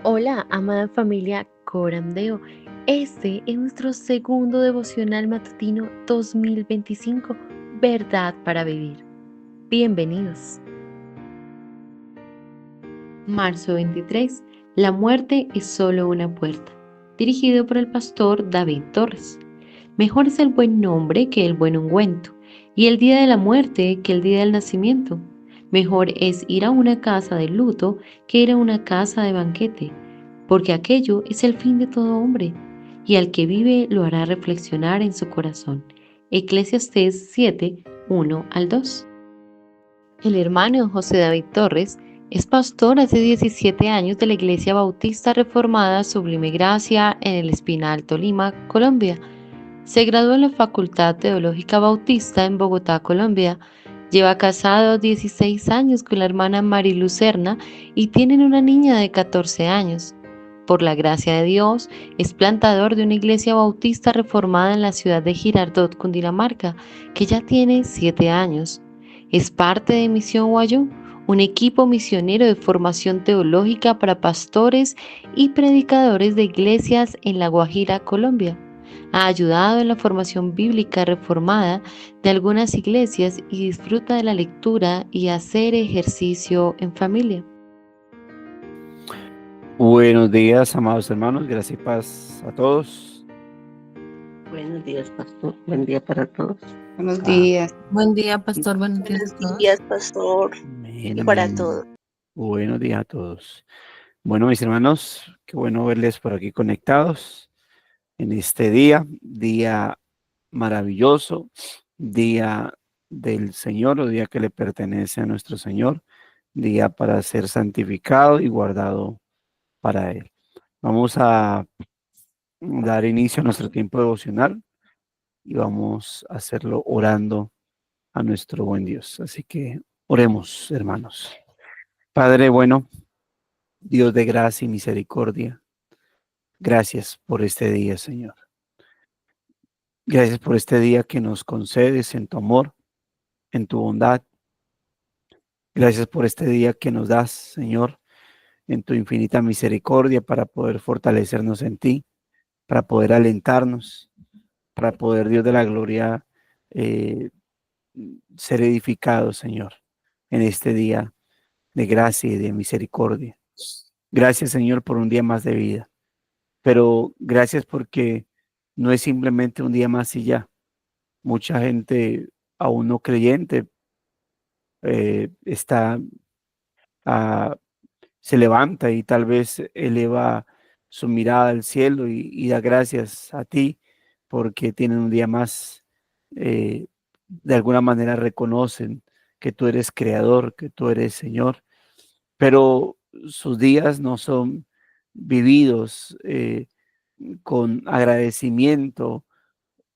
Hola, amada familia Corandeo. Este es nuestro segundo devocional matutino 2025, Verdad para Vivir. Bienvenidos. Marzo 23. La muerte es solo una puerta. Dirigido por el pastor David Torres. Mejor es el buen nombre que el buen ungüento, y el día de la muerte que el día del nacimiento. Mejor es ir a una casa de luto que ir a una casa de banquete, porque aquello es el fin de todo hombre, y al que vive lo hará reflexionar en su corazón. Eclesiastés 7, 1 al 2. El hermano José David Torres es pastor hace 17 años de la Iglesia Bautista Reformada Sublime Gracia en el Espinal, Tolima, Colombia. Se graduó en la Facultad Teológica Bautista en Bogotá, Colombia. Lleva casado 16 años con la hermana Mari Lucerna y tienen una niña de 14 años. Por la gracia de Dios, es plantador de una iglesia bautista reformada en la ciudad de Girardot, Cundinamarca, que ya tiene 7 años. Es parte de Misión Wayuu, un equipo misionero de formación teológica para pastores y predicadores de iglesias en La Guajira, Colombia. Ha ayudado en la formación bíblica reformada de algunas iglesias y disfruta de la lectura y hacer ejercicio en familia. Buenos días, amados hermanos. Gracias y paz a todos. Buenos días, pastor. Buen día para todos. Buenos Ah, días. Buen día, pastor. Buenos días a Buenos todos. días, pastor, amén, y para amén. todos. Buenos días a todos. Bueno, mis hermanos, qué bueno verles por aquí conectados en este día maravilloso, día del Señor, o día que le pertenece a nuestro Señor, día para ser santificado y guardado para Él. Vamos a dar inicio a nuestro tiempo devocional y vamos a hacerlo orando a nuestro buen Dios. Así que oremos, hermanos. Padre bueno, Dios de gracia y misericordia, gracias por este día, Señor. Gracias por este día que nos concedes en tu amor, en tu bondad. Gracias por este día que nos das, Señor, en tu infinita misericordia para poder fortalecernos en ti, para poder alentarnos, para poder, Dios de la gloria, eh, ser edificados, Señor, en este día de gracia y de misericordia. Gracias, Señor, por un día más de vida, pero gracias porque no es simplemente un día más y ya. Mucha gente aún no creyente está, ah, se levanta y tal vez eleva su mirada al cielo y da gracias a ti porque tienen un día más. De alguna manera reconocen que tú eres creador, que tú eres Señor, pero sus días no son vividos con agradecimiento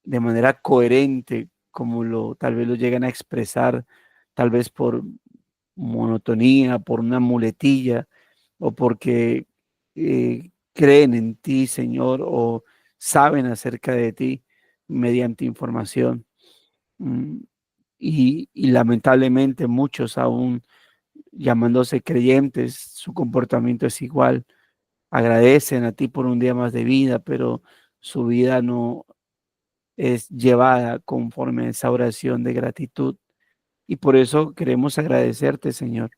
de manera coherente, como tal vez lo llegan a expresar, tal vez por monotonía, por una muletilla, o porque creen en ti, Señor, o saben acerca de ti mediante información. Mm, y lamentablemente muchos aún llamándose creyentes, su comportamiento es igual. Agradecen a ti por un día más de vida, pero su vida no es llevada conforme a esa oración de gratitud. Y por eso queremos agradecerte, Señor.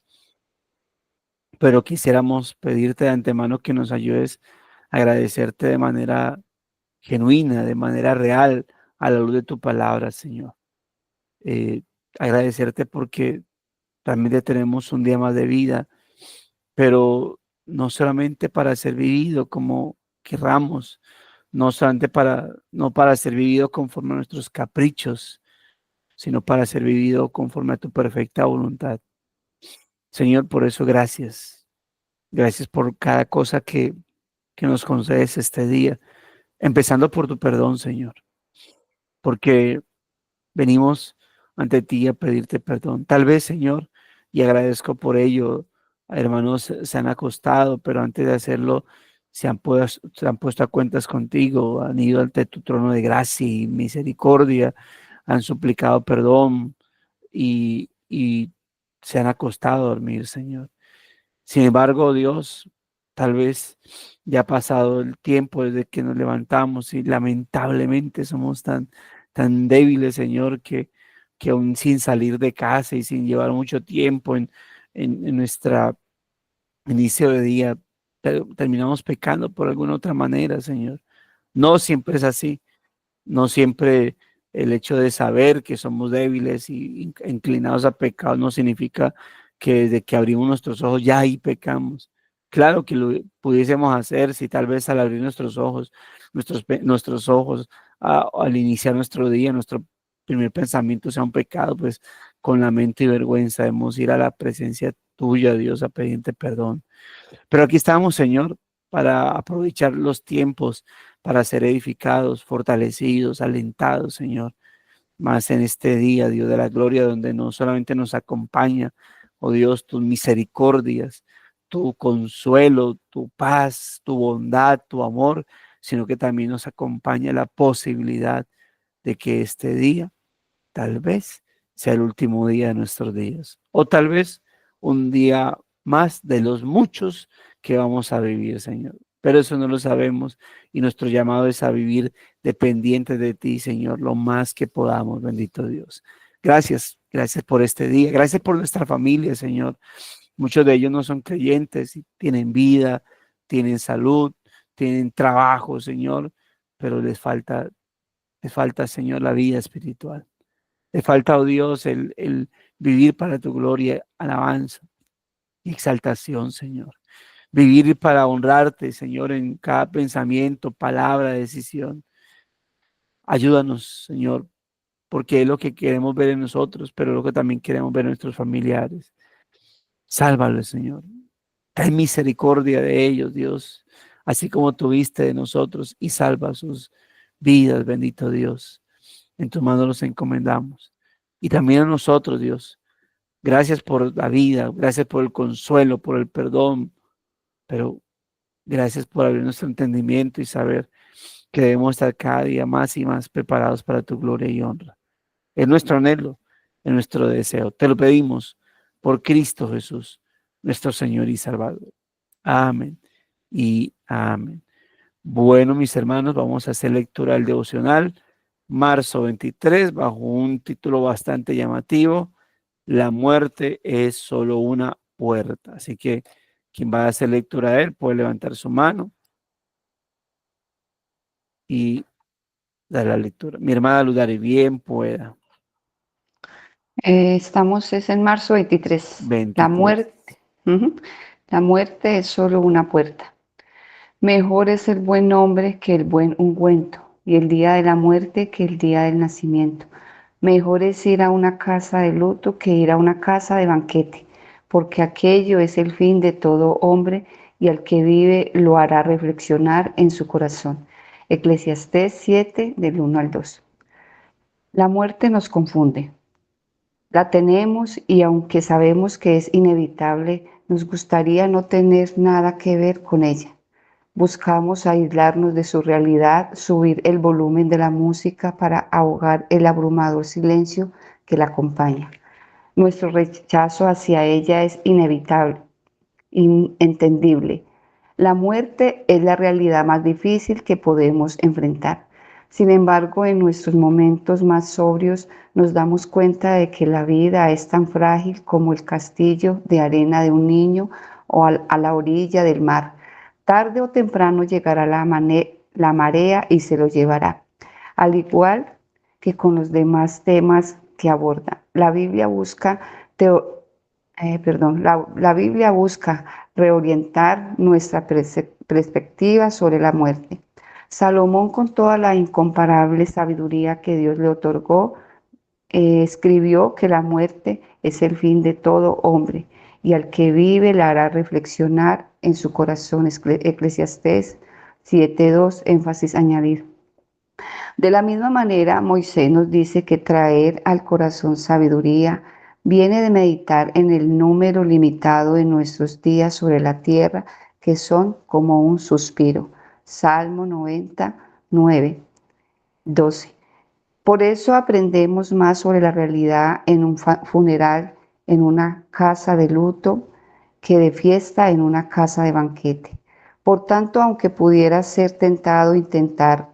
Pero quisiéramos pedirte de antemano que nos ayudes a agradecerte de manera genuina, de manera real, a la luz de tu palabra, Señor. Eh, Agradecerte porque realmente tenemos un día más de vida, pero no solamente para ser vivido como querramos, no para ser vivido conforme a nuestros caprichos, sino para ser vivido conforme a tu perfecta voluntad. Señor, por eso gracias. Gracias por cada cosa que nos concedes este día, empezando por tu perdón, Señor, porque venimos ante ti a pedirte perdón. Tal vez, Señor, y agradezco por ello, hermanos se han acostado, pero antes de hacerlo se han puesto a cuentas contigo, han ido ante tu trono de gracia y misericordia, han suplicado perdón y se han acostado a dormir, Señor. Sin embargo, Dios, Tal vez ya ha pasado el tiempo desde que nos levantamos y lamentablemente somos tan débiles, Señor, que aún sin salir de casa y sin llevar mucho tiempo en nuestra inicio de día, pero terminamos pecando por alguna otra manera, Señor. No siempre es así, no siempre el hecho de saber que somos débiles y inclinados a pecado no significa que desde que abrimos nuestros ojos ya ahí pecamos. Claro que lo pudiésemos hacer si tal vez al abrir nuestros ojos, nuestros ojos, al iniciar nuestro día, nuestro primer pensamiento sea un pecado, pues con lamento y vergüenza debemos ir a la presencia tuya, Dios, a pedirte perdón. Pero aquí estamos, Señor, para aprovechar los tiempos, para ser edificados, fortalecidos, alentados, Señor, más en este día, Dios de la gloria, donde no solamente nos acompaña, oh Dios, tus misericordias, tu consuelo, tu paz, tu bondad, tu amor, sino que también nos acompaña la posibilidad de que este día tal vez sea el último día de nuestros días, o tal vez un día más de los muchos que vamos a vivir, Señor. Pero eso no lo sabemos y nuestro llamado es a vivir dependientes de ti, Señor, lo más que podamos, bendito Dios. Gracias por este día, gracias por nuestra familia, Señor. Muchos de ellos no son creyentes y tienen vida, tienen salud, tienen trabajo, Señor, pero les falta, Señor, la vida espiritual. Le falta, oh Dios, el vivir para tu gloria, alabanza y exaltación, Señor. Vivir para honrarte, Señor, en cada pensamiento, palabra, decisión. Ayúdanos, Señor, porque es lo que queremos ver en nosotros, pero lo que también queremos ver en nuestros familiares. Sálvalos, Señor. Ten misericordia de ellos, Dios, así como tuviste de nosotros y salva sus vidas, bendito Dios. En tus manos los encomendamos. Y también a nosotros, Dios. Gracias por la vida, gracias por el consuelo, por el perdón, pero gracias por abrir nuestro entendimiento y saber que debemos estar cada día más y más preparados para tu gloria y honra. Es nuestro anhelo, es nuestro deseo. Te lo pedimos por Cristo Jesús, nuestro Señor y Salvador. Amén y amén. Bueno, mis hermanos, vamos a hacer lectura del devocional, marzo 23, bajo un título bastante llamativo: La muerte es solo una puerta. Así que quien va a hacer lectura de él puede levantar su mano y dar la lectura. Mi hermana Ludari, bien pueda. Estamos, es en marzo 23. 23. La muerte es solo una puerta. Mejor es el buen hombre que el buen ungüento, y el día de la muerte que el día del nacimiento. Mejor es ir a una casa de luto que ir a una casa de banquete, porque aquello es el fin de todo hombre, y al que vive lo hará reflexionar en su corazón. Eclesiastés 7, del 1 al 2. La muerte nos confunde. La tenemos y aunque sabemos que es inevitable, nos gustaría no tener nada que ver con ella. Buscamos aislarnos de su realidad, subir el volumen de la música para ahogar el abrumador silencio que la acompaña. Nuestro rechazo hacia ella es inevitable, entendible. La muerte es la realidad más difícil que podemos enfrentar. Sin embargo, en nuestros momentos más sobrios nos damos cuenta de que la vida es tan frágil como el castillo de arena de un niño o a la orilla del mar. Tarde o temprano llegará la marea y se lo llevará. Al igual que con los demás temas que aborda, la Biblia busca la Biblia busca reorientar nuestra perspectiva sobre la muerte. Salomón, con toda la incomparable sabiduría que Dios le otorgó, escribió que la muerte es el fin de todo hombre y al que vive la hará reflexionar en su corazón. Eclesiastés 7:2, énfasis añadir. De la misma manera, Moisés nos dice que traer al corazón sabiduría viene de meditar en el número limitado de nuestros días sobre la tierra, que son como un suspiro. Salmo 99, 12. Por eso aprendemos más sobre la realidad en un funeral, en una casa de luto, que de fiesta en una casa de banquete. Por tanto, aunque pudiera ser tentado intentar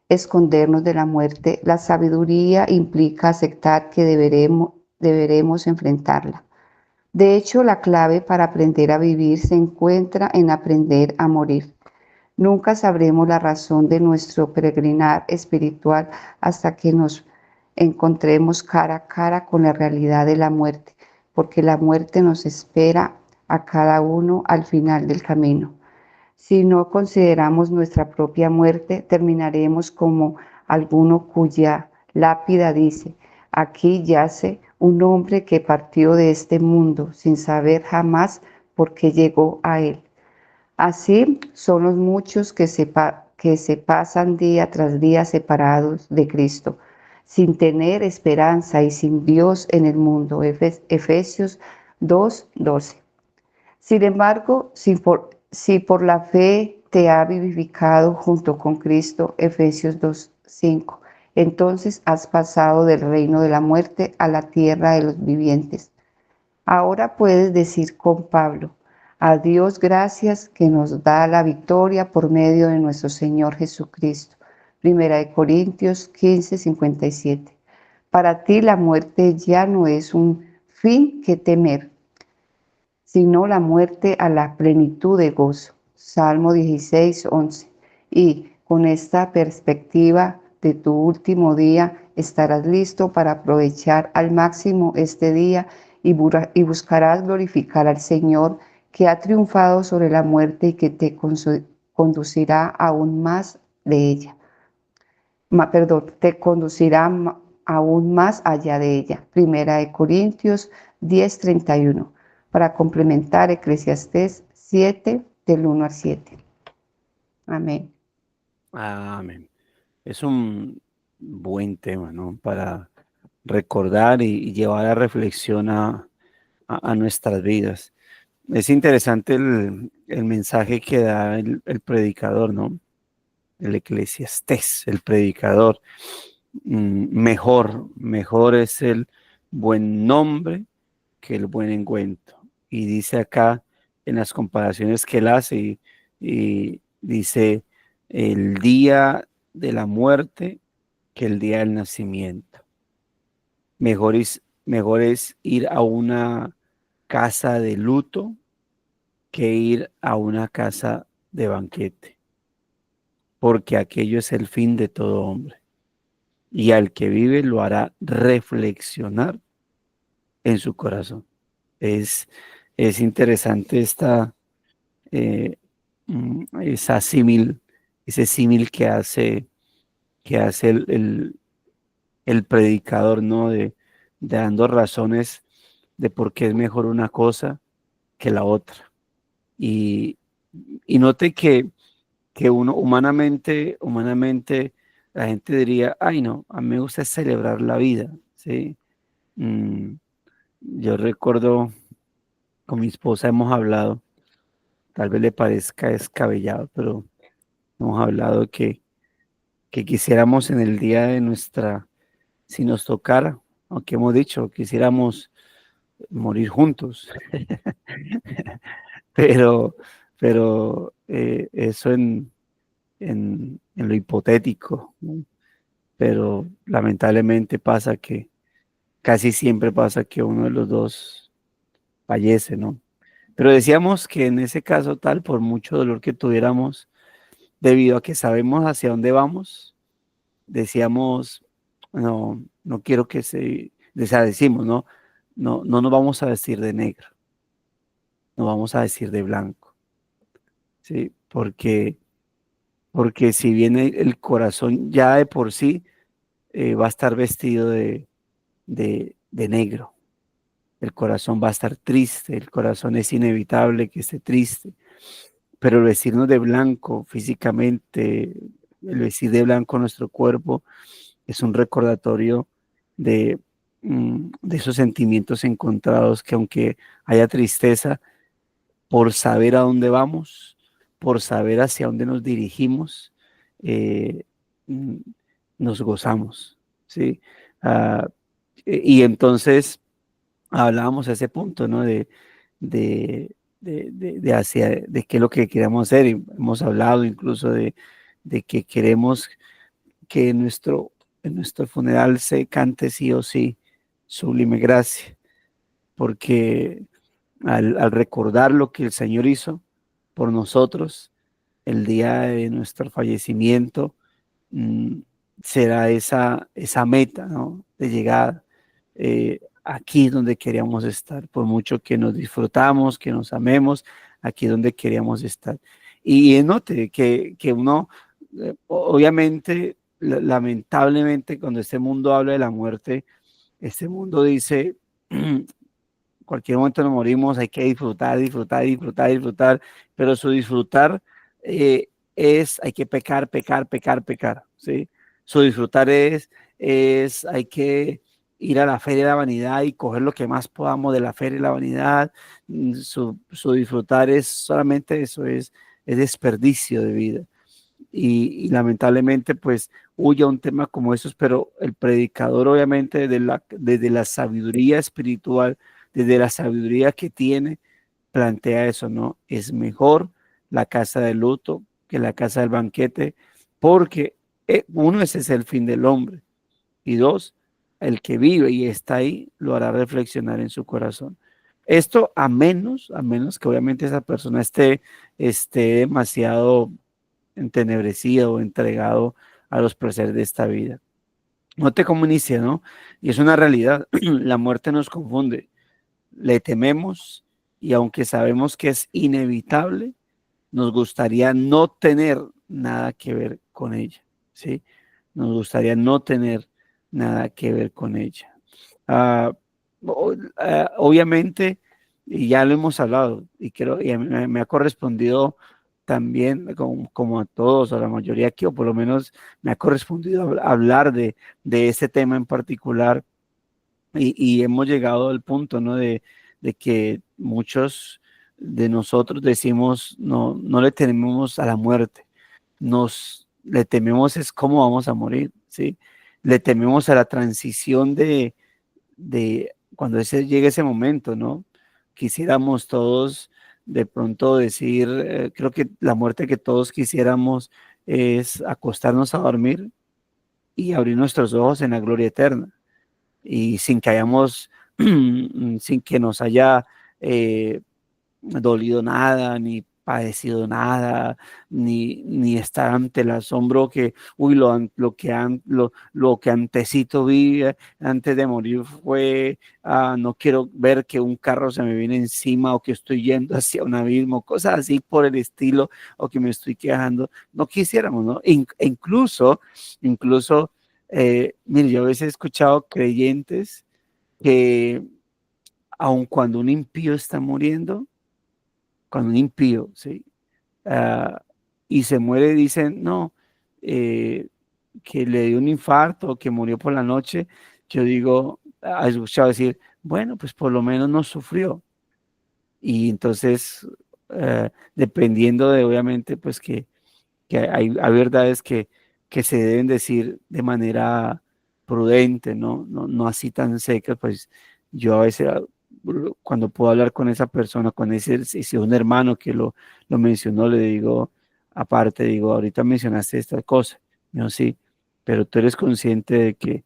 escondernos de la muerte, la sabiduría implica aceptar que deberemos enfrentarla. De hecho, la clave para aprender a vivir se encuentra en aprender a morir. Nunca sabremos la razón de nuestro peregrinar espiritual hasta que nos encontremos cara a cara con la realidad de la muerte, porque la muerte nos espera a cada uno al final del camino. Si no consideramos nuestra propia muerte, terminaremos como alguno cuya lápida dice: aquí yace un hombre que partió de este mundo sin saber jamás por qué llegó a él. Así son los muchos que se pasan día tras día separados de Cristo, sin tener esperanza y sin Dios en el mundo. Efesios 2:12. Sin embargo, si por la fe te ha vivificado junto con Cristo, Efesios 2:5, entonces has pasado del reino de la muerte a la tierra de los vivientes. Ahora puedes decir con Pablo: a Dios gracias que nos da la victoria por medio de nuestro Señor Jesucristo. Primera de Corintios 15:57. Para ti la muerte ya no es un fin que temer, sino la muerte a la plenitud de gozo. Salmo 16:11. Y con esta perspectiva de tu último día, estarás listo para aprovechar al máximo este día y buscarás glorificar al Señor, que ha triunfado sobre la muerte y que te conducirá aún más de ella. Te conducirá aún más allá de ella. Primera de Corintios 10:31, para complementar Eclesiastés 7, del 1 al 7. Amén. Amén. Es un buen tema, ¿no? Para recordar y llevar a reflexión a nuestras vidas. Es interesante el mensaje que da el predicador, ¿no? El Eclesiastés, el predicador. Mejor es el buen nombre que el buen ungüento. Y dice acá en las comparaciones que él hace, y dice: el día de la muerte que el día del nacimiento. Mejor es ir a una casa de luto que ir a una casa de banquete, porque aquello es el fin de todo hombre, y al que vive lo hará reflexionar en su corazón. Es interesante eh, ese símil que hace el predicador, ¿no? De dando razones de por qué es mejor una cosa que la otra. Y note que uno humanamente, la gente diría: ay, no, a mí me gusta celebrar la vida, ¿sí? Yo recuerdo, con mi esposa hemos hablado, tal vez le parezca descabellado, pero hemos hablado que quisiéramos en el día de si nos tocara, aunque hemos dicho, quisiéramos morir juntos, pero, eso en lo hipotético, ¿no? Pero lamentablemente casi siempre pasa que uno de los dos fallece, ¿no? Pero decíamos que en ese caso tal, por mucho dolor que tuviéramos, debido a que sabemos hacia dónde vamos, decíamos: no quiero decimos, no nos vamos a vestir de negro, nos vamos a vestir de blanco, ¿sí? Porque si bien el corazón ya de por sí va a estar vestido de negro, el corazón va a estar triste, el corazón es inevitable que esté triste, pero el vestirnos de blanco físicamente, el vestir de blanco nuestro cuerpo, es un recordatorio de esos sentimientos encontrados, que aunque haya tristeza, por saber a dónde vamos, por saber hacia dónde nos dirigimos, eh, mm, nos gozamos, ¿sí? Ah, y entonces hablábamos a ese punto, ¿no? De de qué es lo que queremos hacer. Y hemos hablado incluso de que queremos que en nuestro funeral se cante sí o sí Sublime Gracia, porque al recordar lo que el Señor hizo por nosotros el día de nuestro fallecimiento, mm, será esa meta, ¿no?, de llegada. Aquí donde queríamos estar, por mucho que nos disfrutamos, que nos amemos, aquí donde queríamos estar. Y note que uno, obviamente, lamentablemente, cuando este mundo habla de la muerte, este mundo dice, cualquier momento nos morimos, hay que disfrutar, disfrutar, disfrutar, disfrutar, pero su disfrutar hay que pecar, pecar, pecar, pecar, ¿sí? Su disfrutar hay que ir a la feria de la vanidad y coger lo que más podamos de la feria de la vanidad. Su disfrutar es solamente eso, es desperdicio de vida. Y lamentablemente pues huye a un tema como esos, pero el predicador obviamente desde la sabiduría espiritual, desde la sabiduría que tiene, plantea eso, ¿no? Es mejor la casa de luto que la casa del banquete, porque uno, ese es el fin del hombre, y dos, el que vive y está ahí lo hará reflexionar en su corazón. Esto a menos que obviamente esa persona esté demasiado entenebrecido o entregado a los placeres de esta vida. Note cómo inicia, ¿no? Y es una realidad. La muerte nos confunde. Le tememos y aunque sabemos que es inevitable, nos gustaría no tener nada que ver con ella, ¿sí? Nos gustaría no tener nada que ver con ella. Uh, Obviamente, y ya lo hemos hablado, y creo, y me ha correspondido también, como a todos, a la mayoría aquí, o por lo menos me ha correspondido hablar de ese tema en particular, y hemos llegado al punto, ¿no?, de que muchos de nosotros decimos, no, no le tememos a la muerte, le tememos es cómo vamos a morir, ¿sí? Le tememos a la transición de cuando llegue ese momento, ¿no? Quisiéramos todos de pronto decir, creo que la muerte que todos quisiéramos es acostarnos a dormir y abrir nuestros ojos en la gloria eterna y sin que sin que nos haya dolido nada, ni padecido nada, ni estar ante el asombro que, uy, lo que antesito vi antes de morir fue, no quiero ver que un carro se me viene encima o que estoy yendo hacia un abismo, cosas así por el estilo, o que me estoy quejando. No quisiéramos, ¿no? Incluso, mire, yo a veces he escuchado creyentes que aun cuando un impío está muriendo, cuando un impío, ¿sí? Ah, y se muere, dicen, no, que le dio un infarto o que murió por la noche, yo digo, he escuchado decir, bueno, pues por lo menos no sufrió. Y entonces, dependiendo de, obviamente, pues que hay verdades que se deben decir de manera prudente, ¿no? No así tan secas, pues yo a veces cuando puedo hablar con esa persona, con si es un hermano que lo mencionó, le digo, aparte, digo, ahorita mencionaste esta cosa, yo sí, pero tú eres consciente de que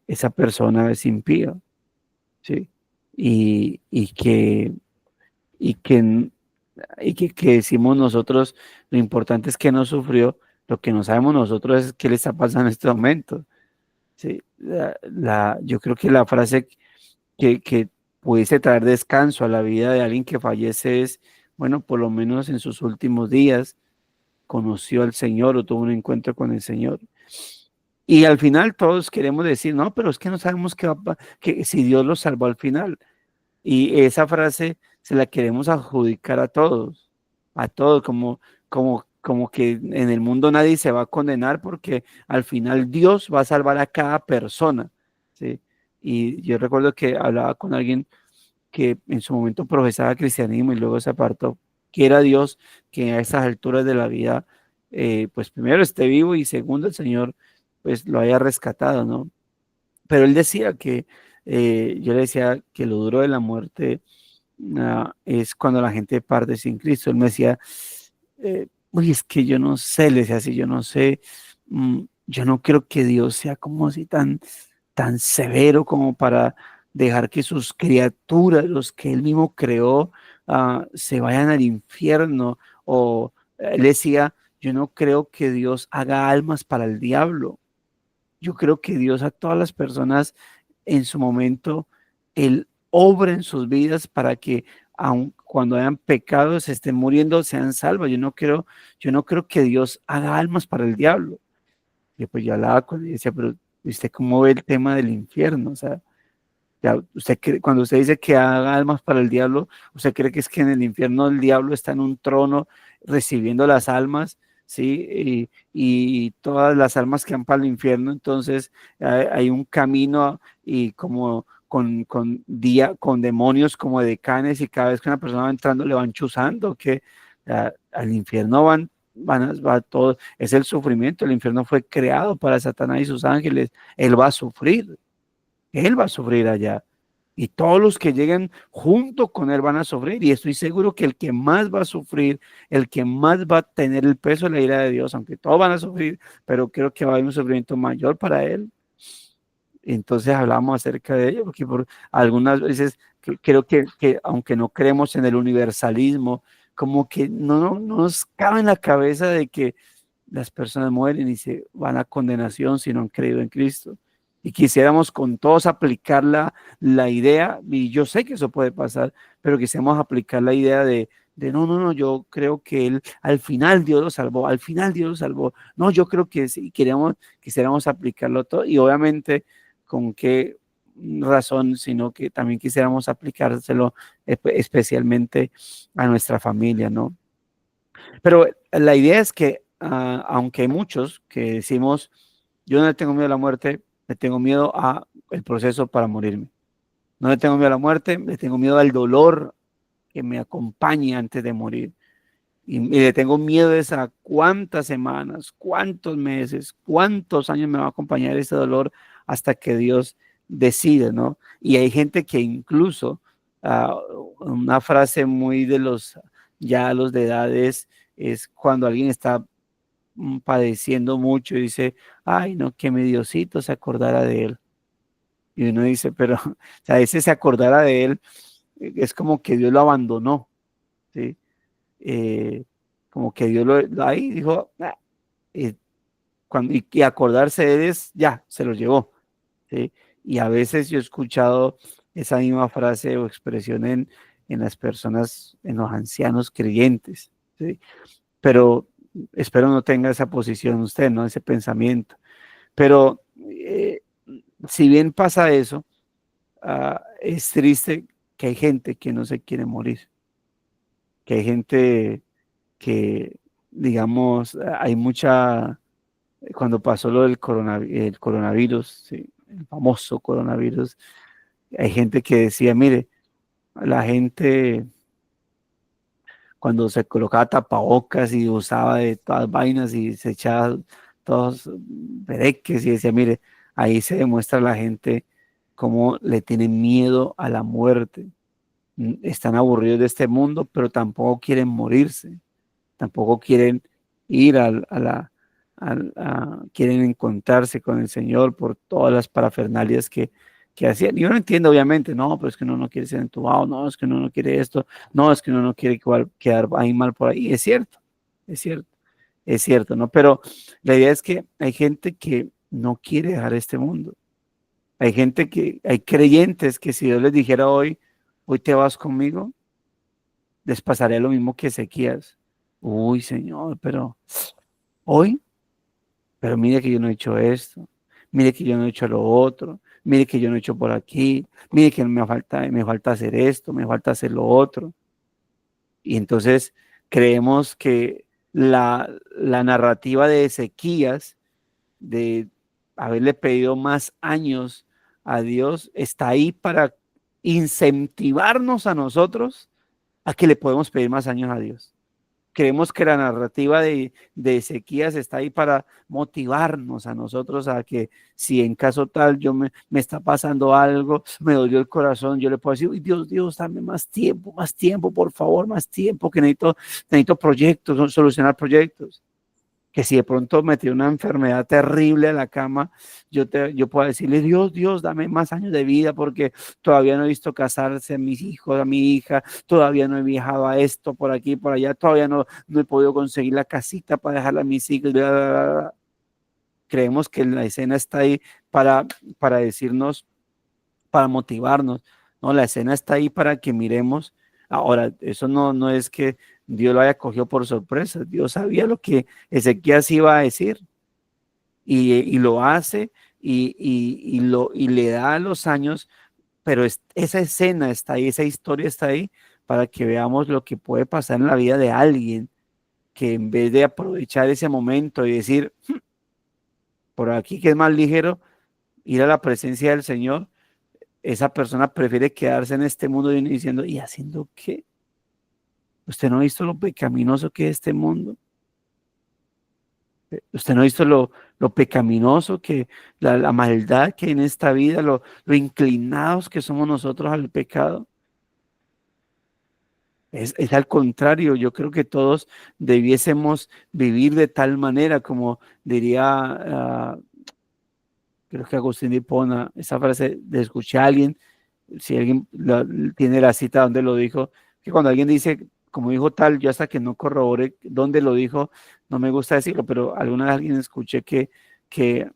esa persona es impía, ¿sí? Y y que, que decimos nosotros, lo importante es que no sufrió, lo que no sabemos nosotros es qué le está pasando en este momento. ¿Sí? Yo creo que la frase que pudiese traer descanso a la vida de alguien que fallece es, bueno, por lo menos en sus últimos días conoció al Señor o tuvo un encuentro con el Señor. Y al final todos queremos decir, no, pero es que no sabemos que si Dios lo salvó al final. Y esa frase se la queremos adjudicar a todos, como que en el mundo nadie se va a condenar porque al final Dios va a salvar a cada persona, ¿sí? Y yo recuerdo que hablaba con alguien que en su momento profesaba cristianismo y luego se apartó, que era Dios que a esas alturas de la vida, pues primero esté vivo y segundo el Señor pues lo haya rescatado, ¿no? Pero él decía que, yo le decía que lo duro de la muerte es cuando la gente parte sin Cristo. Él me decía, uy, es que yo no sé, le decía así, yo no sé, yo no creo que Dios sea como así tan severo como para dejar que sus criaturas, los que él mismo creó, se vayan al infierno. O él decía, yo no creo que Dios haga almas para el diablo. Yo creo que Dios a todas las personas en su momento, Él obra en sus vidas para que aun cuando hayan pecado, se estén muriendo, sean salvos. Yo no creo que Dios haga almas para el diablo. Y pues yo hablaba con él y decía, pero ¿usted cómo ve el tema del infierno? O sea, ya, cuando usted dice que haga almas para el diablo, ¿usted cree que es que en el infierno el diablo está en un trono recibiendo las almas? ¿Sí? Y todas las almas que van para el infierno, entonces hay un camino y como con demonios como decanes, y cada vez que una persona va entrando le van chuzando, que al infierno va todo, es el sufrimiento. El infierno fue creado para Satanás y sus ángeles. Él va a sufrir allá. Y todos los que lleguen junto con él van a sufrir. Y estoy seguro que el que más va a sufrir, el que más va a tener el peso de la ira de Dios, aunque todos van a sufrir, pero creo que va a haber un sufrimiento mayor para él. Entonces hablamos acerca de ello, porque por algunas veces creo que aunque no creemos en el universalismo, como que no nos cabe en la cabeza de que las personas mueren y se van a condenación si no han creído en Cristo. Y quisiéramos con todos aplicar la idea, y yo sé que eso puede pasar, pero quisiéramos aplicar la idea de no, yo creo que él, al final Dios lo salvó, al final Dios lo salvó. No, yo creo que sí, quisiéramos aplicarlo todo, y obviamente con qué razón, sino que también quisiéramos aplicárselo especialmente a nuestra familia, ¿no? Pero la idea es que, aunque hay muchos que decimos, yo no le tengo miedo a la muerte, le tengo miedo a el proceso para morirme. No le tengo miedo a la muerte, le tengo miedo al dolor que me acompañe antes de morir. Y le tengo miedo a cuántas semanas, cuántos meses, cuántos años me va a acompañar ese dolor hasta que Dios decide, ¿no? Y hay gente que incluso, una frase muy de los de edades, es cuando alguien está padeciendo mucho y dice, ay, no, que mi Diosito se acordara de él. Y uno dice, pero, o sea, ese se acordara de él, es como que Dios lo abandonó, ¿sí? Eh, Como que Dios ahí dijo, y acordarse de él ya, se lo llevó, ¿sí? Y a veces yo he escuchado esa misma frase o expresión en las personas, en los ancianos creyentes, ¿sí? Pero espero no tenga esa posición usted, ¿no? Ese pensamiento. Pero si bien pasa eso, es triste que hay gente que no se quiere morir, que hay gente que, digamos, hay mucha, cuando pasó lo del el coronavirus, sí, el famoso coronavirus, hay gente que decía, mire, la gente cuando se colocaba tapabocas y usaba de todas vainas y se echaba todos bereques y decía, mire, ahí se demuestra la gente cómo le tiene miedo a la muerte. Están aburridos de este mundo, pero tampoco quieren morirse, tampoco quieren ir quieren encontrarse con el Señor por todas las parafernalias que hacían. Y uno entiende, obviamente, no, pero es que uno no quiere ser entubado, no, es que uno no quiere esto, no, es que uno no quiere quedar ahí mal por ahí. Es cierto, es cierto, es cierto, ¿no? Pero la idea es que hay gente que no quiere dejar este mundo. Hay creyentes que si Dios les dijera hoy te vas conmigo, les pasaría lo mismo que Ezequías. Uy, Señor, pero hoy, pero mire que yo no he hecho esto, mire que yo no he hecho lo otro, mire que yo no he hecho por aquí, mire que me falta hacer esto, me falta hacer lo otro. Y entonces creemos que la narrativa de Ezequías, de haberle pedido más años a Dios, está ahí para incentivarnos a nosotros a que le podemos pedir más años a Dios. creemos que la narrativa de Ezequías está ahí para motivarnos a nosotros a que si en caso tal me está pasando algo, me dolió el corazón, yo le puedo decir, uy, Dios, dame más tiempo, por favor, más tiempo, que necesito proyectos, solucionar proyectos. Que si de pronto metí una enfermedad terrible a la cama, yo puedo decirle, Dios, dame más años de vida porque todavía no he visto casarse a mis hijos, a mi hija, todavía no he viajado a esto, por aquí, por allá, todavía no he podido conseguir la casita para dejarla a mis hijos. Bla, bla, bla. Creemos que la escena está ahí para decirnos, para motivarnos, ¿no? La escena está ahí para que miremos. Ahora, eso no es que Dios lo haya cogido por sorpresa. Dios sabía lo que Ezequías iba a decir y lo hace y le da los años, pero esa escena está ahí, esa historia está ahí para que veamos lo que puede pasar en la vida de alguien que en vez de aprovechar ese momento y decir, por aquí que es más ligero, ir a la presencia del Señor, esa persona prefiere quedarse en este mundo diciendo, ¿y haciendo qué? ¿Usted no ha visto lo pecaminoso que es este mundo? ¿Usted no ha visto lo pecaminoso que, la maldad que hay en esta vida, lo inclinados que somos nosotros al pecado? Es al contrario, yo creo que todos debiésemos vivir de tal manera como diría, creo que Agustín de Hipona, esa frase de escuchar a alguien, si alguien tiene la cita donde lo dijo, que cuando alguien dice, como dijo tal, yo hasta que no corrobore dónde lo dijo, no me gusta decirlo, pero alguna vez alguien escuché que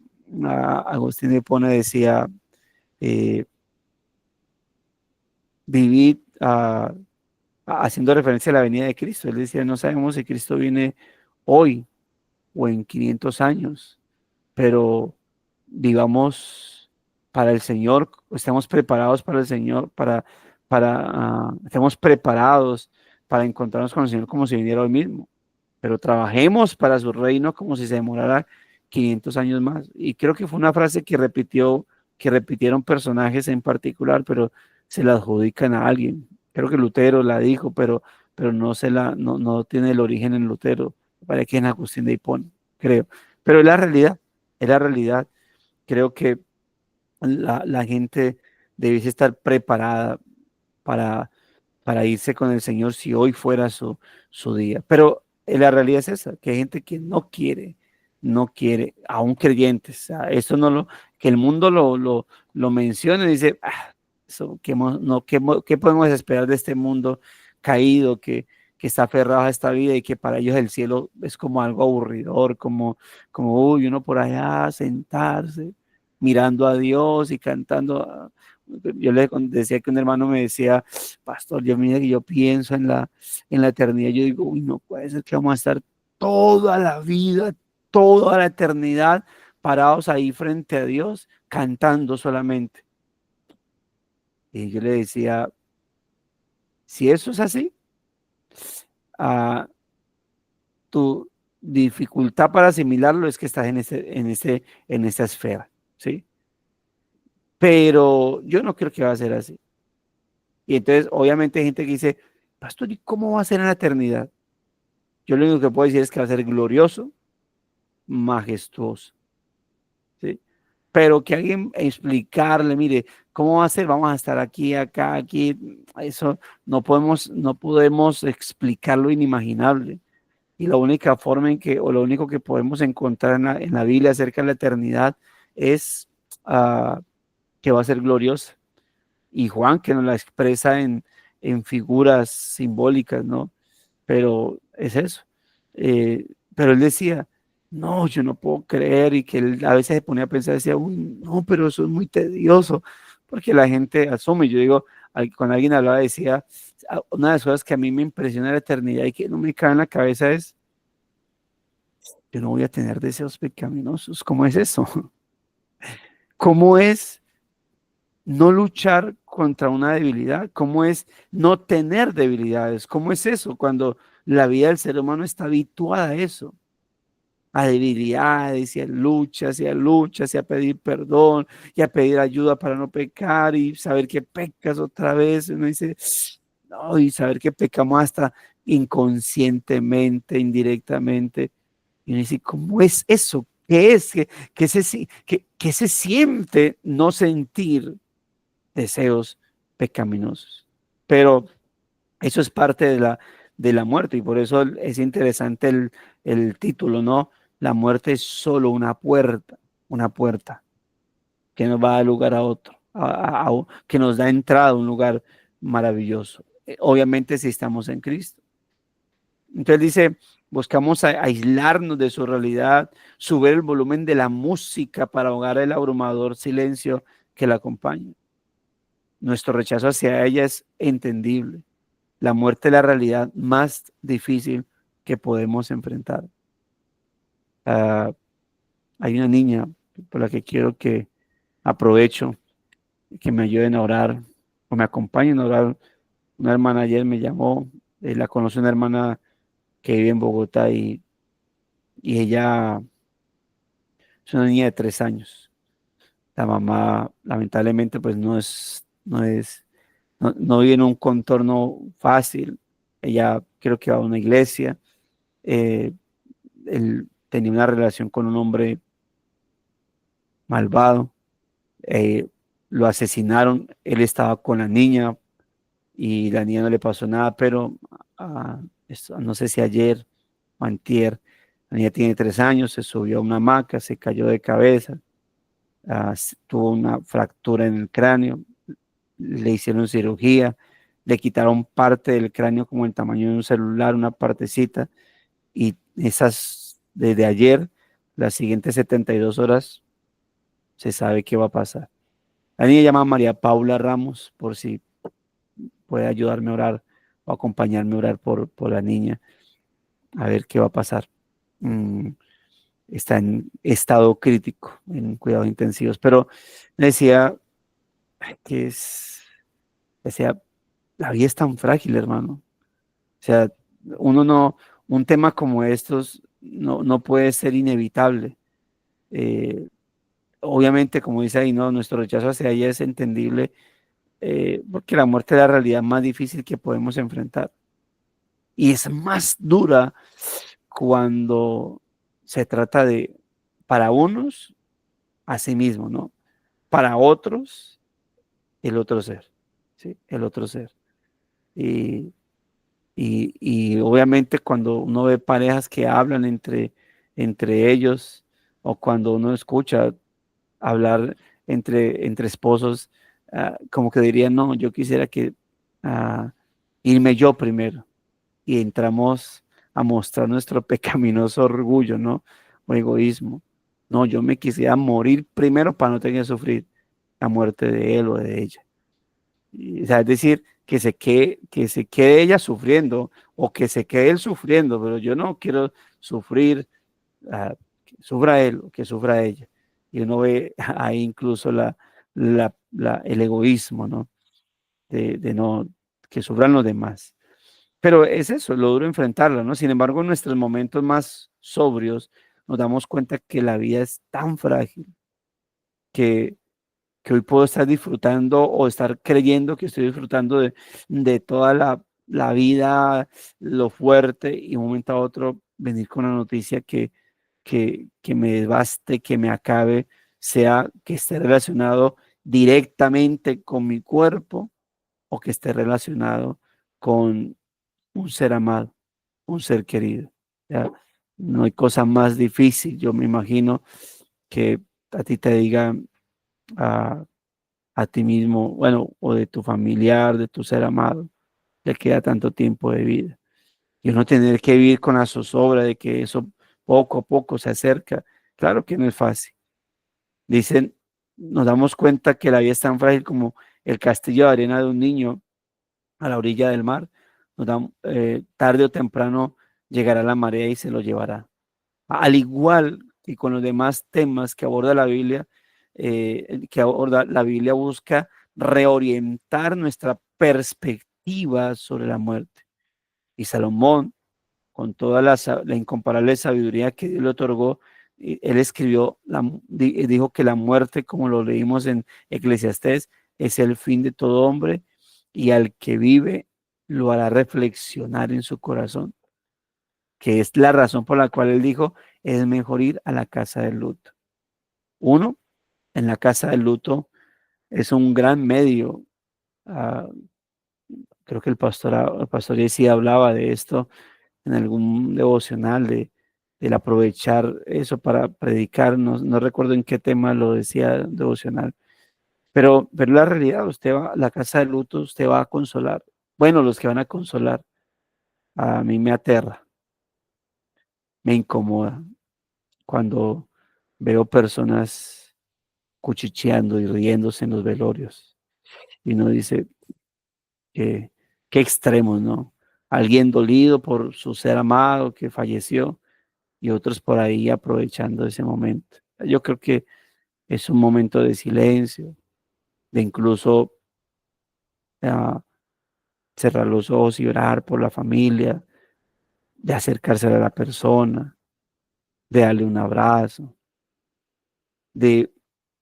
Agustín de Hipona decía, vivid haciendo referencia a la venida de Cristo. Él decía, no sabemos si Cristo viene hoy o en 500 años, pero vivamos para el Señor, estemos preparados para el Señor, estemos preparados para encontrarnos con el Señor como si viniera hoy mismo, pero trabajemos para su reino como si se demorara 500 años más. Y creo que fue una frase que repitieron personajes en particular, pero se la adjudican a alguien. Creo que Lutero la dijo, pero no tiene el origen en Lutero, parece que en Agustín de Hipona, creo. Pero es la realidad. Creo que la gente debiese estar preparada para, para irse con el Señor si hoy fuera su día. Pero la realidad es esa, que hay gente que no quiere, aún creyentes. O sea, eso que el mundo lo mencione y dice, eso, ¿qué podemos esperar de este mundo caído que está aferrado a esta vida y que para ellos el cielo es como algo aburridor, como uy, uno por allá sentarse, mirando a Dios y cantando. Yo le decía que un hermano me decía, pastor, mira que yo pienso en la eternidad, yo digo, uy, no puede ser que vamos a estar toda la vida, toda la eternidad parados ahí frente a Dios, cantando solamente. Y yo le decía, si eso es así, tu dificultad para asimilarlo es que estás en esa esfera, ¿sí? Pero yo no creo que va a ser así. Y entonces, obviamente, hay gente que dice, pastor, ¿y cómo va a ser en la eternidad? Yo lo único que puedo decir es que va a ser glorioso, majestuoso, ¿sí? Pero que alguien explicarle, mire, ¿cómo va a ser? Vamos a estar aquí, acá, aquí. Eso no podemos explicar lo inimaginable. Y la única forma o lo único que podemos encontrar en la Biblia acerca de la eternidad es que va a ser gloriosa. Y Juan que nos la expresa en figuras simbólicas, ¿no? Pero es eso. Pero él decía, no, yo no puedo creer, y que él a veces se ponía a pensar, decía, uy, no, pero eso es muy tedioso, porque la gente asume. Yo digo, cuando alguien hablaba, decía, una de las cosas que a mí me impresiona de la eternidad y que no me cae en la cabeza es, yo no voy a tener deseos pecaminosos. ¿Cómo es eso? ¿Cómo es no luchar contra una debilidad? ¿Cómo es no tener debilidades? ¿Cómo es eso cuando la vida del ser humano está habituada a eso? A debilidades y a luchas y a pedir perdón y a pedir ayuda para no pecar y saber que pecas otra vez. Uno dice, no, y saber que pecamos hasta inconscientemente, indirectamente. Y uno dice, ¿cómo es eso? ¿Qué es? ¿Qué se siente no sentir deseos pecaminosos? Pero eso es parte de la muerte, y por eso es interesante el título, ¿no? La muerte es solo una puerta que nos va a dar lugar a otro, que nos da entrada a un lugar maravilloso. Obviamente si estamos en Cristo. Entonces dice, buscamos aislarnos de su realidad, subir el volumen de la música para ahogar el abrumador silencio que la acompaña. Nuestro rechazo hacia ella es entendible. La muerte es la realidad más difícil que podemos enfrentar. Hay una niña por la que quiero que aprovecho, que me ayuden a orar o me acompañen a orar. Una hermana ayer me llamó, la conoce una hermana que vive en Bogotá, y ella es una niña de 3 años. La mamá lamentablemente pues no vive en un contorno fácil. Ella creo que va a una iglesia. Él tenía una relación con un hombre malvado. Lo asesinaron. Él estaba con la niña y la niña no le pasó nada, pero no sé si ayer o antier, la niña tiene 3 años, se subió a una hamaca, se cayó de cabeza, tuvo una fractura en el cráneo, le hicieron cirugía, le quitaron parte del cráneo como el tamaño de un celular, una partecita, y desde ayer, las siguientes 72 horas, se sabe qué va a pasar. La niña llama María Paula Ramos, por si puede ayudarme a orar o acompañarme a orar por la niña, a ver qué va a pasar. Está en estado crítico, en cuidados intensivos, pero decía que decía, la vida es tan frágil, hermano. O sea, un tema como estos no puede ser inevitable. Eh, Obviamente, como dice ahí, no, nuestro rechazo hacia ella es entendible, porque la muerte es la realidad más difícil que podemos enfrentar. Y es más dura cuando se trata de, para unos, a sí mismo, ¿no? Para otros, el otro ser, ¿sí? El otro ser. Y, y obviamente cuando uno ve parejas que hablan entre ellos, o cuando uno escucha hablar entre esposos, como que dirían, no, yo quisiera ah, irme yo primero, y entramos a mostrar nuestro pecaminoso orgullo, ¿no? O egoísmo. No, yo me quisiera morir primero para no tener que sufrir la muerte de él o de ella. O sea, es decir, que se quede ella sufriendo, o que se quede él sufriendo, pero yo no quiero sufrir, que sufra él o que sufra ella. Y uno ve ahí incluso el egoísmo, ¿no? De no, que sufran los demás. Pero es eso, lo duro enfrentarlo, ¿no? Sin embargo, en nuestros momentos más sobrios nos damos cuenta que la vida es tan frágil que, que hoy puedo estar disfrutando o estar creyendo que estoy disfrutando de toda la vida, lo fuerte, y un momento a otro venir con una noticia que me devaste, que me acabe, sea que esté relacionado directamente con mi cuerpo o que esté relacionado con un ser amado, un ser querido. ¿Ya? No hay cosa más difícil, yo me imagino, que a ti te digan a ti mismo, bueno, o de tu familiar, de tu ser amado, le queda tanto tiempo de vida. Y uno tener que vivir con la zozobra de que eso poco a poco se acerca, claro que no es fácil. Dicen, nos damos cuenta que la vida es tan frágil como el castillo de arena de un niño a la orilla del mar. Tarde o temprano llegará la marea y se lo llevará. Al igual que con los demás temas que aborda la Biblia, la Biblia busca reorientar nuestra perspectiva sobre la muerte. Y Salomón, con toda la incomparable sabiduría que Dios le otorgó, él escribió, dijo que la muerte, como lo leímos en Eclesiastés, es el fin de todo hombre, y al que vive lo hará reflexionar en su corazón, que es la razón por la cual él dijo, es mejor ir a la casa del luto. Uno, en la casa del luto es un gran medio. ah, Creo que el pastor Jesse hablaba de esto en algún devocional, del aprovechar eso para predicar. No recuerdo en qué tema lo decía devocional, pero la realidad, usted va a la casa de luto, usted va a consolar. Bueno, los que van a consolar, a mí me aterra, me incomoda cuando veo personas cuchicheando y riéndose en los velorios. Y uno dice, que qué extremos, ¿no? Alguien dolido por su ser amado que falleció y otros por ahí aprovechando ese momento. Yo creo que es un momento de silencio, de incluso ah, cerrar los ojos y orar por la familia, de acercarse a la persona, de darle un abrazo, de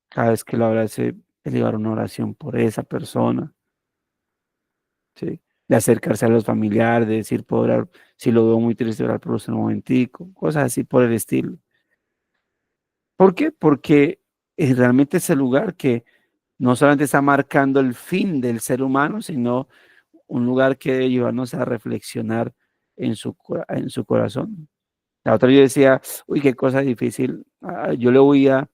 cada vez que lo abrace, elevar una oración por esa persona, ¿sí? De acercarse a los familiares, de decir, puedo orar, si lo veo muy triste, orar por usted un momentico, cosas así por el estilo. ¿Por qué? Porque realmente es el lugar que no solamente está marcando el fin del ser humano, sino un lugar que debe llevarnos a reflexionar en su corazón. La otra yo decía, uy, qué cosa difícil. Yo le voy a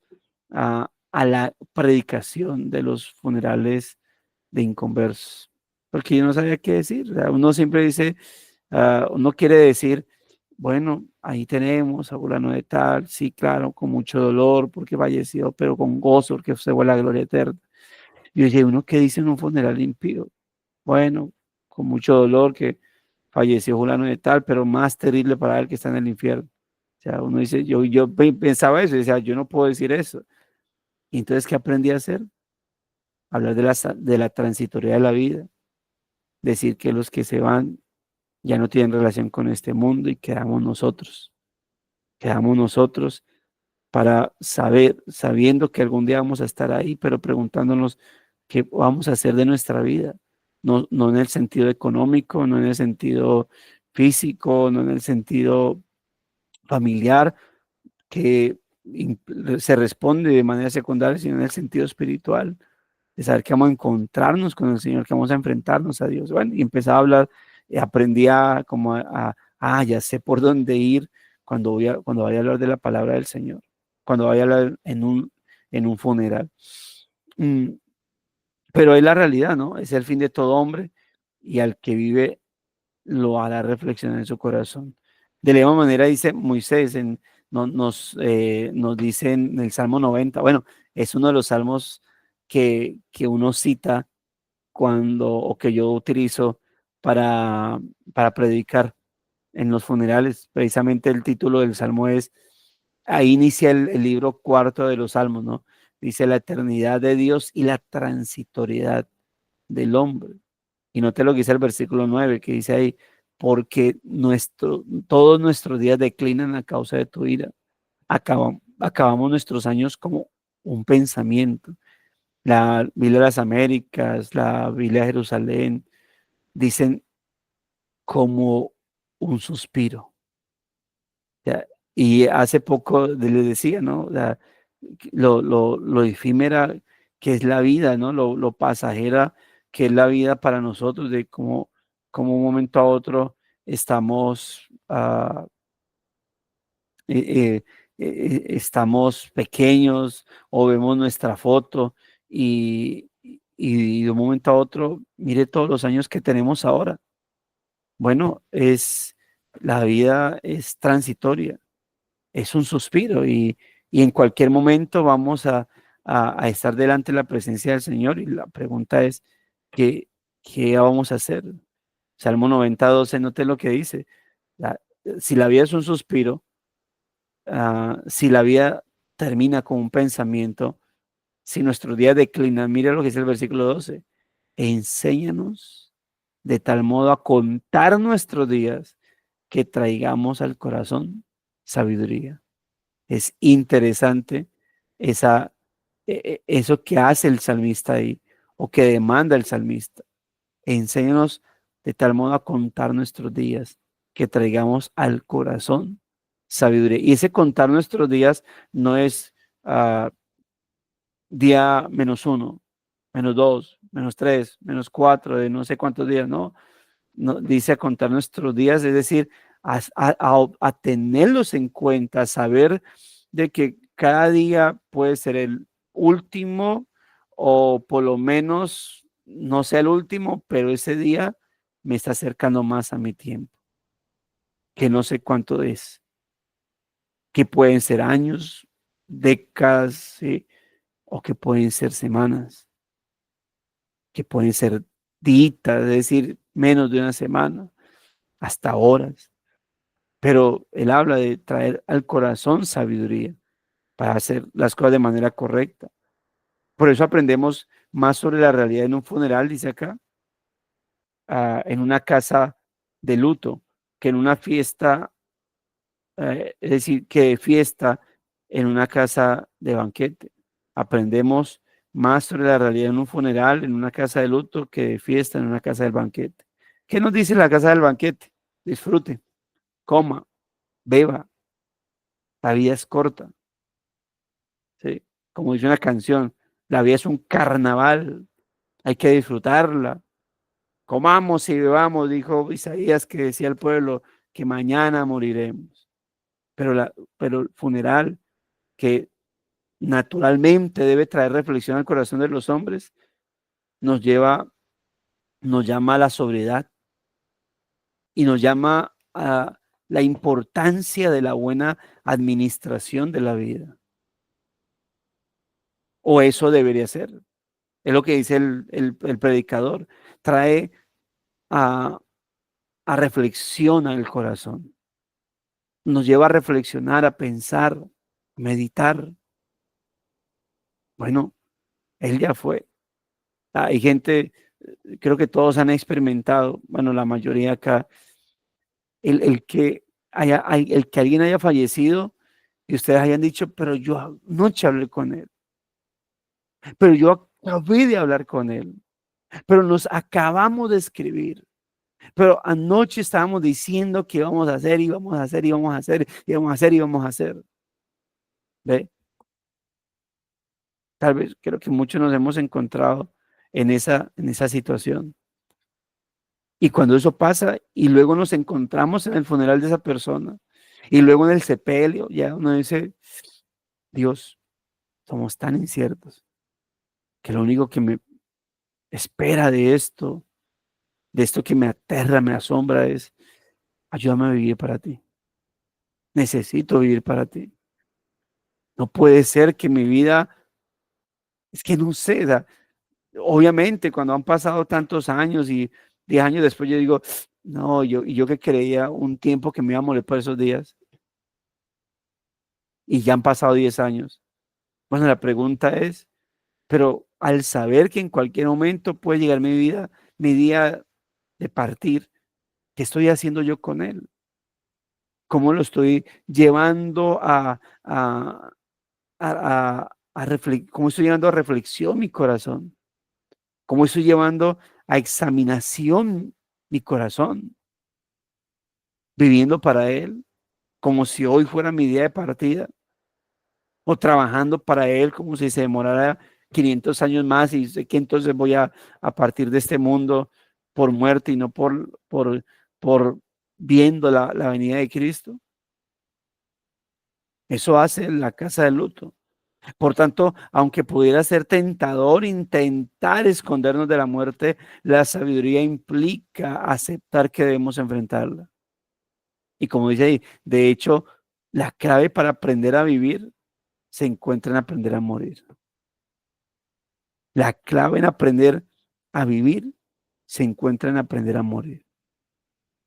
la predicación de los funerales de inconversos, porque yo no sabía qué decir. O sea, uno siempre dice, uno quiere decir, bueno, ahí tenemos a fulano de tal, sí, claro, con mucho dolor porque falleció, pero con gozo porque se fue a la gloria eterna. Yo dije, ¿uno qué dice en un funeral impío? Bueno, con mucho dolor que falleció fulano de tal, pero más terrible para él que está en el infierno. O sea, uno dice, pensaba eso, y decía, yo no puedo decir eso. Y entonces, ¿qué aprendí a hacer? Hablar de la transitoriedad de la vida, decir que los que se van ya no tienen relación con este mundo y quedamos nosotros para saber, sabiendo que algún día vamos a estar ahí, pero preguntándonos qué vamos a hacer de nuestra vida, no en el sentido económico, no en el sentido físico, no en el sentido familiar, que se responde de manera secundaria, sino en el sentido espiritual, de saber que vamos a encontrarnos con el Señor, que vamos a enfrentarnos a Dios. Bueno, y empezaba a hablar, aprendí ya sé por dónde ir cuando vaya a hablar de la palabra del Señor, cuando vaya a hablar en un funeral. Mm, pero es la realidad, ¿no? Es el fin de todo hombre y al que vive lo hará reflexionar en su corazón. De la misma manera dice Moisés, nos dice en el Salmo 90, bueno, es uno de los salmos que uno cita o que yo utilizo para, para predicar en los funerales. Precisamente el título del salmo es, ahí inicia el libro cuarto de los salmos, ¿no? Dice la eternidad de Dios y la transitoriedad del hombre. Y note lo que dice el versículo 9, que dice ahí, porque todos nuestros días declinan a causa de tu ira. Acabamos nuestros años como un pensamiento. La Biblia de las Américas, la Biblia de Jerusalén, dicen como un suspiro. ¿Ya? Y hace poco les decía, ¿no? Lo efímera que es la vida, ¿no? Lo pasajera que es la vida para nosotros, de como un momento a otro estamos, estamos pequeños o vemos nuestra foto y de un momento a otro, mire todos los años que tenemos ahora. Bueno, la vida es transitoria, es un suspiro y en cualquier momento vamos a estar delante de la presencia del Señor y la pregunta es, ¿qué vamos a hacer? Salmo 90:12, note lo que dice. la- si la vida es un suspiro, si la vida termina con un pensamiento, si nuestros días declinan, mira lo que dice el versículo 12, enséñanos de tal modo a contar nuestros días que traigamos al corazón sabiduría. Es interesante eso que hace el salmista ahí o que demanda el salmista. Enséñanos de tal modo a contar nuestros días, que traigamos al corazón sabiduría. Y ese contar nuestros días no es día -1, -2, -3, -4, de no sé cuántos días, no. No, dice a contar nuestros días, es decir, a tenerlos en cuenta, a saber de que cada día puede ser el último o por lo menos no sea el último, pero ese día me está acercando más a mi tiempo, que no sé cuánto es, que pueden ser años, décadas, ¿sí? O que pueden ser semanas, que pueden ser días, es decir, menos de una semana, hasta horas. Pero él habla de traer al corazón sabiduría para hacer las cosas de manera correcta. Por eso aprendemos más sobre la realidad en un funeral, dice acá, en una casa de luto, que en una fiesta, es decir, que de fiesta en una casa de banquete. Aprendemos más sobre la realidad en un funeral, en una casa de luto, que de fiesta en una casa del banquete. ¿Qué nos dice la casa del banquete? Disfrute, coma, beba, la vida es corta. ¿Sí? Como dice una canción, la vida es un carnaval, hay que disfrutarla. Comamos y bebamos, dijo Isaías, que decía al pueblo que mañana moriremos. Pero el funeral, que naturalmente debe traer reflexión al corazón de los hombres, nos llama a la sobriedad y nos llama a la importancia de la buena administración de la vida. O eso debería ser. Es lo que dice el predicador. Trae a, a reflexión al corazón. Nos lleva a reflexionar, a pensar, a meditar. Bueno, él ya fue. Hay gente, creo que todos han experimentado, bueno, la mayoría acá, el que alguien haya fallecido y ustedes hayan dicho, pero yo anoche hablé con él, pero yo acabé de hablar con él, pero nos acabamos de escribir. Pero anoche estábamos diciendo que íbamos a hacer, íbamos a hacer, íbamos a hacer, íbamos a hacer, íbamos a hacer. ¿Ve? Tal vez creo que muchos nos hemos encontrado en esa situación. Y cuando eso pasa y luego nos encontramos en el funeral de esa persona y luego en el sepelio, ya uno dice, Dios, somos tan inciertos que lo único que me espera de esto que me aterra, me asombra es, ayúdame a vivir para ti. Necesito vivir para ti. No puede ser que mi vida, es que no sé, obviamente cuando han pasado tantos años y 10 años después yo digo, no, yo que creía un tiempo que me iba a morir por esos días y ya han pasado 10 años. Bueno, la pregunta es, pero al saber que en cualquier momento puede llegar mi vida, mi día de partir, ¿qué estoy haciendo yo con él? ¿Cómo lo estoy llevando cómo estoy llevando a reflexión mi corazón? ¿Cómo estoy llevando a examinación mi corazón? Viviendo para Él, como si hoy fuera mi día de partida, o trabajando para Él como si se demorara 500 años más y sé que entonces voy a partir de este mundo por muerte y no por viendo la venida de Cristo. Eso hace la casa de luto. Por tanto, aunque pudiera ser tentador intentar escondernos de la muerte, la sabiduría implica aceptar que debemos enfrentarla. Y como dice ahí, de hecho, la clave para aprender a vivir se encuentra en aprender a morir. La clave en aprender a vivir se encuentra en aprender a morir.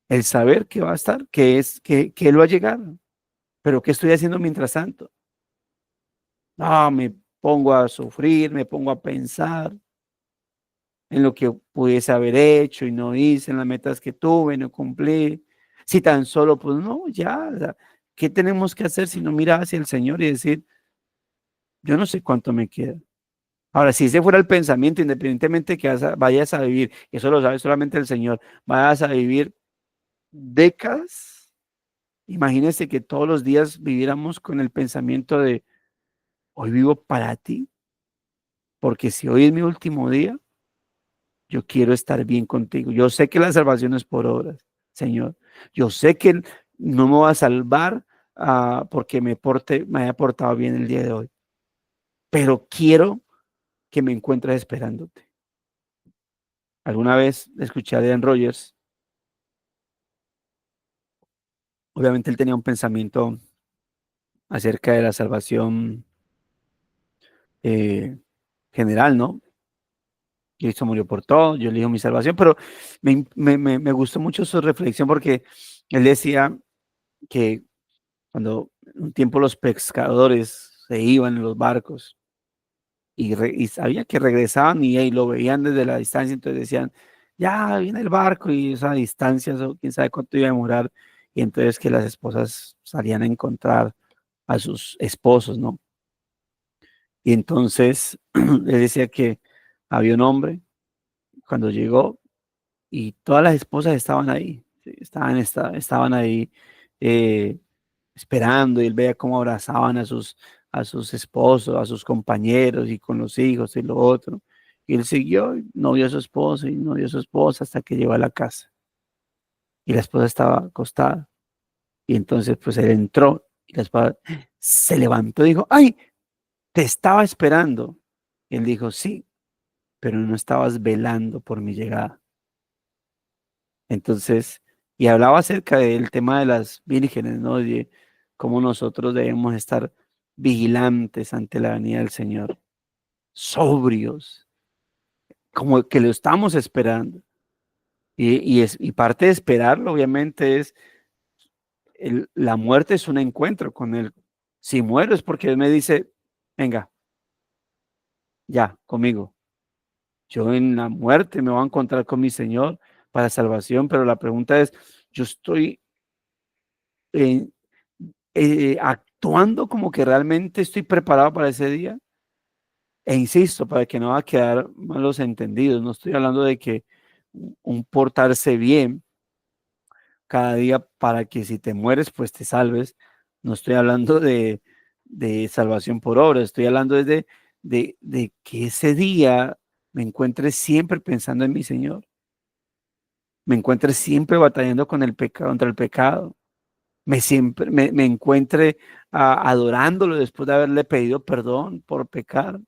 El saber que va a estar, que Él va a llegar, pero ¿qué estoy haciendo mientras tanto? No, me pongo a sufrir, me pongo a pensar en lo que pudiese haber hecho y no hice, en las metas que tuve, no cumplí. Si tan solo, pues no, ya, o sea, ¿qué tenemos que hacer si no mirar hacia el Señor y decir, yo no sé cuánto me queda, Ahora, si ese fuera el pensamiento, independientemente que vayas a vivir, y eso lo sabe solamente el Señor, vayas a vivir décadas, imagínese que todos los días viviéramos con el pensamiento de, hoy vivo para ti, porque si hoy es mi último día, yo quiero estar bien contigo. Yo sé que la salvación es por obras, Señor. Yo sé que no me va a salvar porque me haya portado bien el día de hoy, pero quiero que me encuentres esperándote. Alguna vez escuché a Adrian Rogers, obviamente él tenía un pensamiento acerca de la salvación eh, general, ¿no? Cristo murió por todo, yo elijo mi salvación, pero me gustó mucho su reflexión porque él decía que cuando un tiempo los pescadores se iban en los barcos y sabía que regresaban y lo veían desde la distancia, entonces decían, ya viene el barco y esa distancia, eso, quién sabe cuánto iba a demorar, y entonces que las esposas salían a encontrar a sus esposos, ¿no? Y entonces él decía que había un hombre cuando llegó y todas las esposas estaban ahí, ¿sí? Estaban ahí eh, esperando, y él veía cómo abrazaban a sus esposos, a sus compañeros y con los hijos y lo otro. Y él siguió, no vio a su esposa y no vio a su esposa hasta que llegó a la casa. Y la esposa estaba acostada. Y entonces pues él entró y la esposa se levantó y dijo, ay, te estaba esperando. Y él dijo, sí, pero no estabas velando por mi llegada. Entonces, y hablaba acerca del tema de las vírgenes, ¿no? De cómo nosotros debemos estar vigilantes ante la venida del Señor, sobrios, como que lo estamos esperando. Y parte de esperarlo, obviamente, es la muerte es un encuentro con Él. Si muero es porque Él me dice, venga, ya, conmigo. Yo en la muerte me voy a encontrar con mi Señor para salvación, pero la pregunta es, yo estoy eh, actuando como que realmente estoy preparado para ese día. E insisto, para que no va a quedar malos entendidos, no estoy hablando de que un portarse bien cada día para que si te mueres, pues te salves. No estoy hablando de salvación por obra, estoy hablando de que ese día me encuentre siempre pensando en mi Señor, me encuentre siempre batallando con el pecado, contra el pecado, me encuentre adorándolo después de haberle pedido perdón por pecar,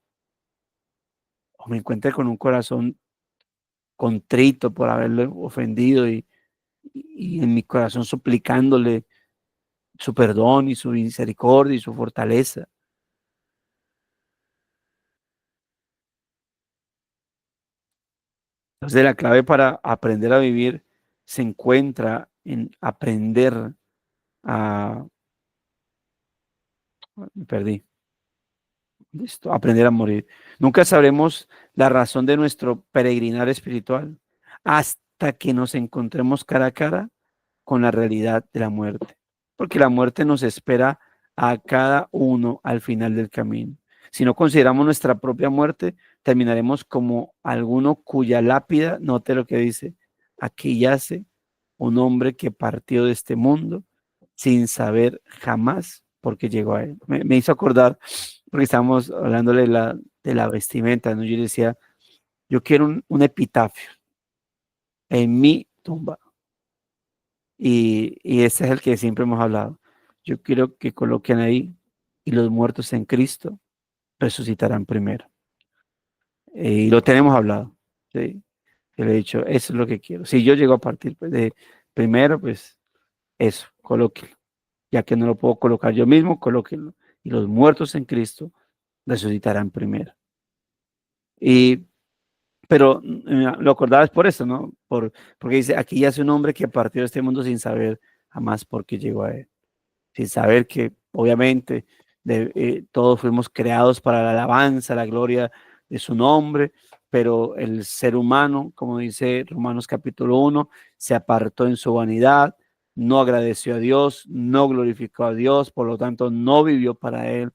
o me encuentre con un corazón contrito por haberle ofendido y en mi corazón suplicándole su perdón y su misericordia y su fortaleza. Entonces la clave para aprender a vivir se encuentra en aprender a, me perdí, listo, aprender a morir. Nunca sabremos la razón de nuestro peregrinar espiritual hasta que nos encontremos cara a cara con la realidad de la muerte, porque la muerte nos espera a cada uno al final del camino. Si no consideramos nuestra propia muerte, terminaremos como alguno cuya lápida, note lo que dice, aquí yace un hombre que partió de este mundo sin saber jamás por qué llegó a él. Me hizo acordar, porque estábamos hablándole de la vestimenta, ¿no? Yo decía, yo quiero un epitafio en mi tumba. Y ese es el que siempre hemos hablado. Yo quiero que coloquen ahí, y los muertos en Cristo resucitarán primero. Y lo tenemos hablado, ¿sí? Yo le he dicho, eso es lo que quiero. Si yo llego a partir pues, de primero, pues eso, colóquenlo. Ya que no lo puedo colocar yo mismo, colóquenlo. Y los muertos en Cristo resucitarán primero. Pero lo acordaba es por eso, ¿no? Porque dice, aquí ya es un hombre que partió de este mundo sin saber jamás por qué llegó a él. Sin saber que obviamente todos fuimos creados para la alabanza, la gloria de su nombre, pero el ser humano, como dice Romanos capítulo 1, se apartó en su vanidad, no agradeció a Dios, no glorificó a Dios, por lo tanto no vivió para él,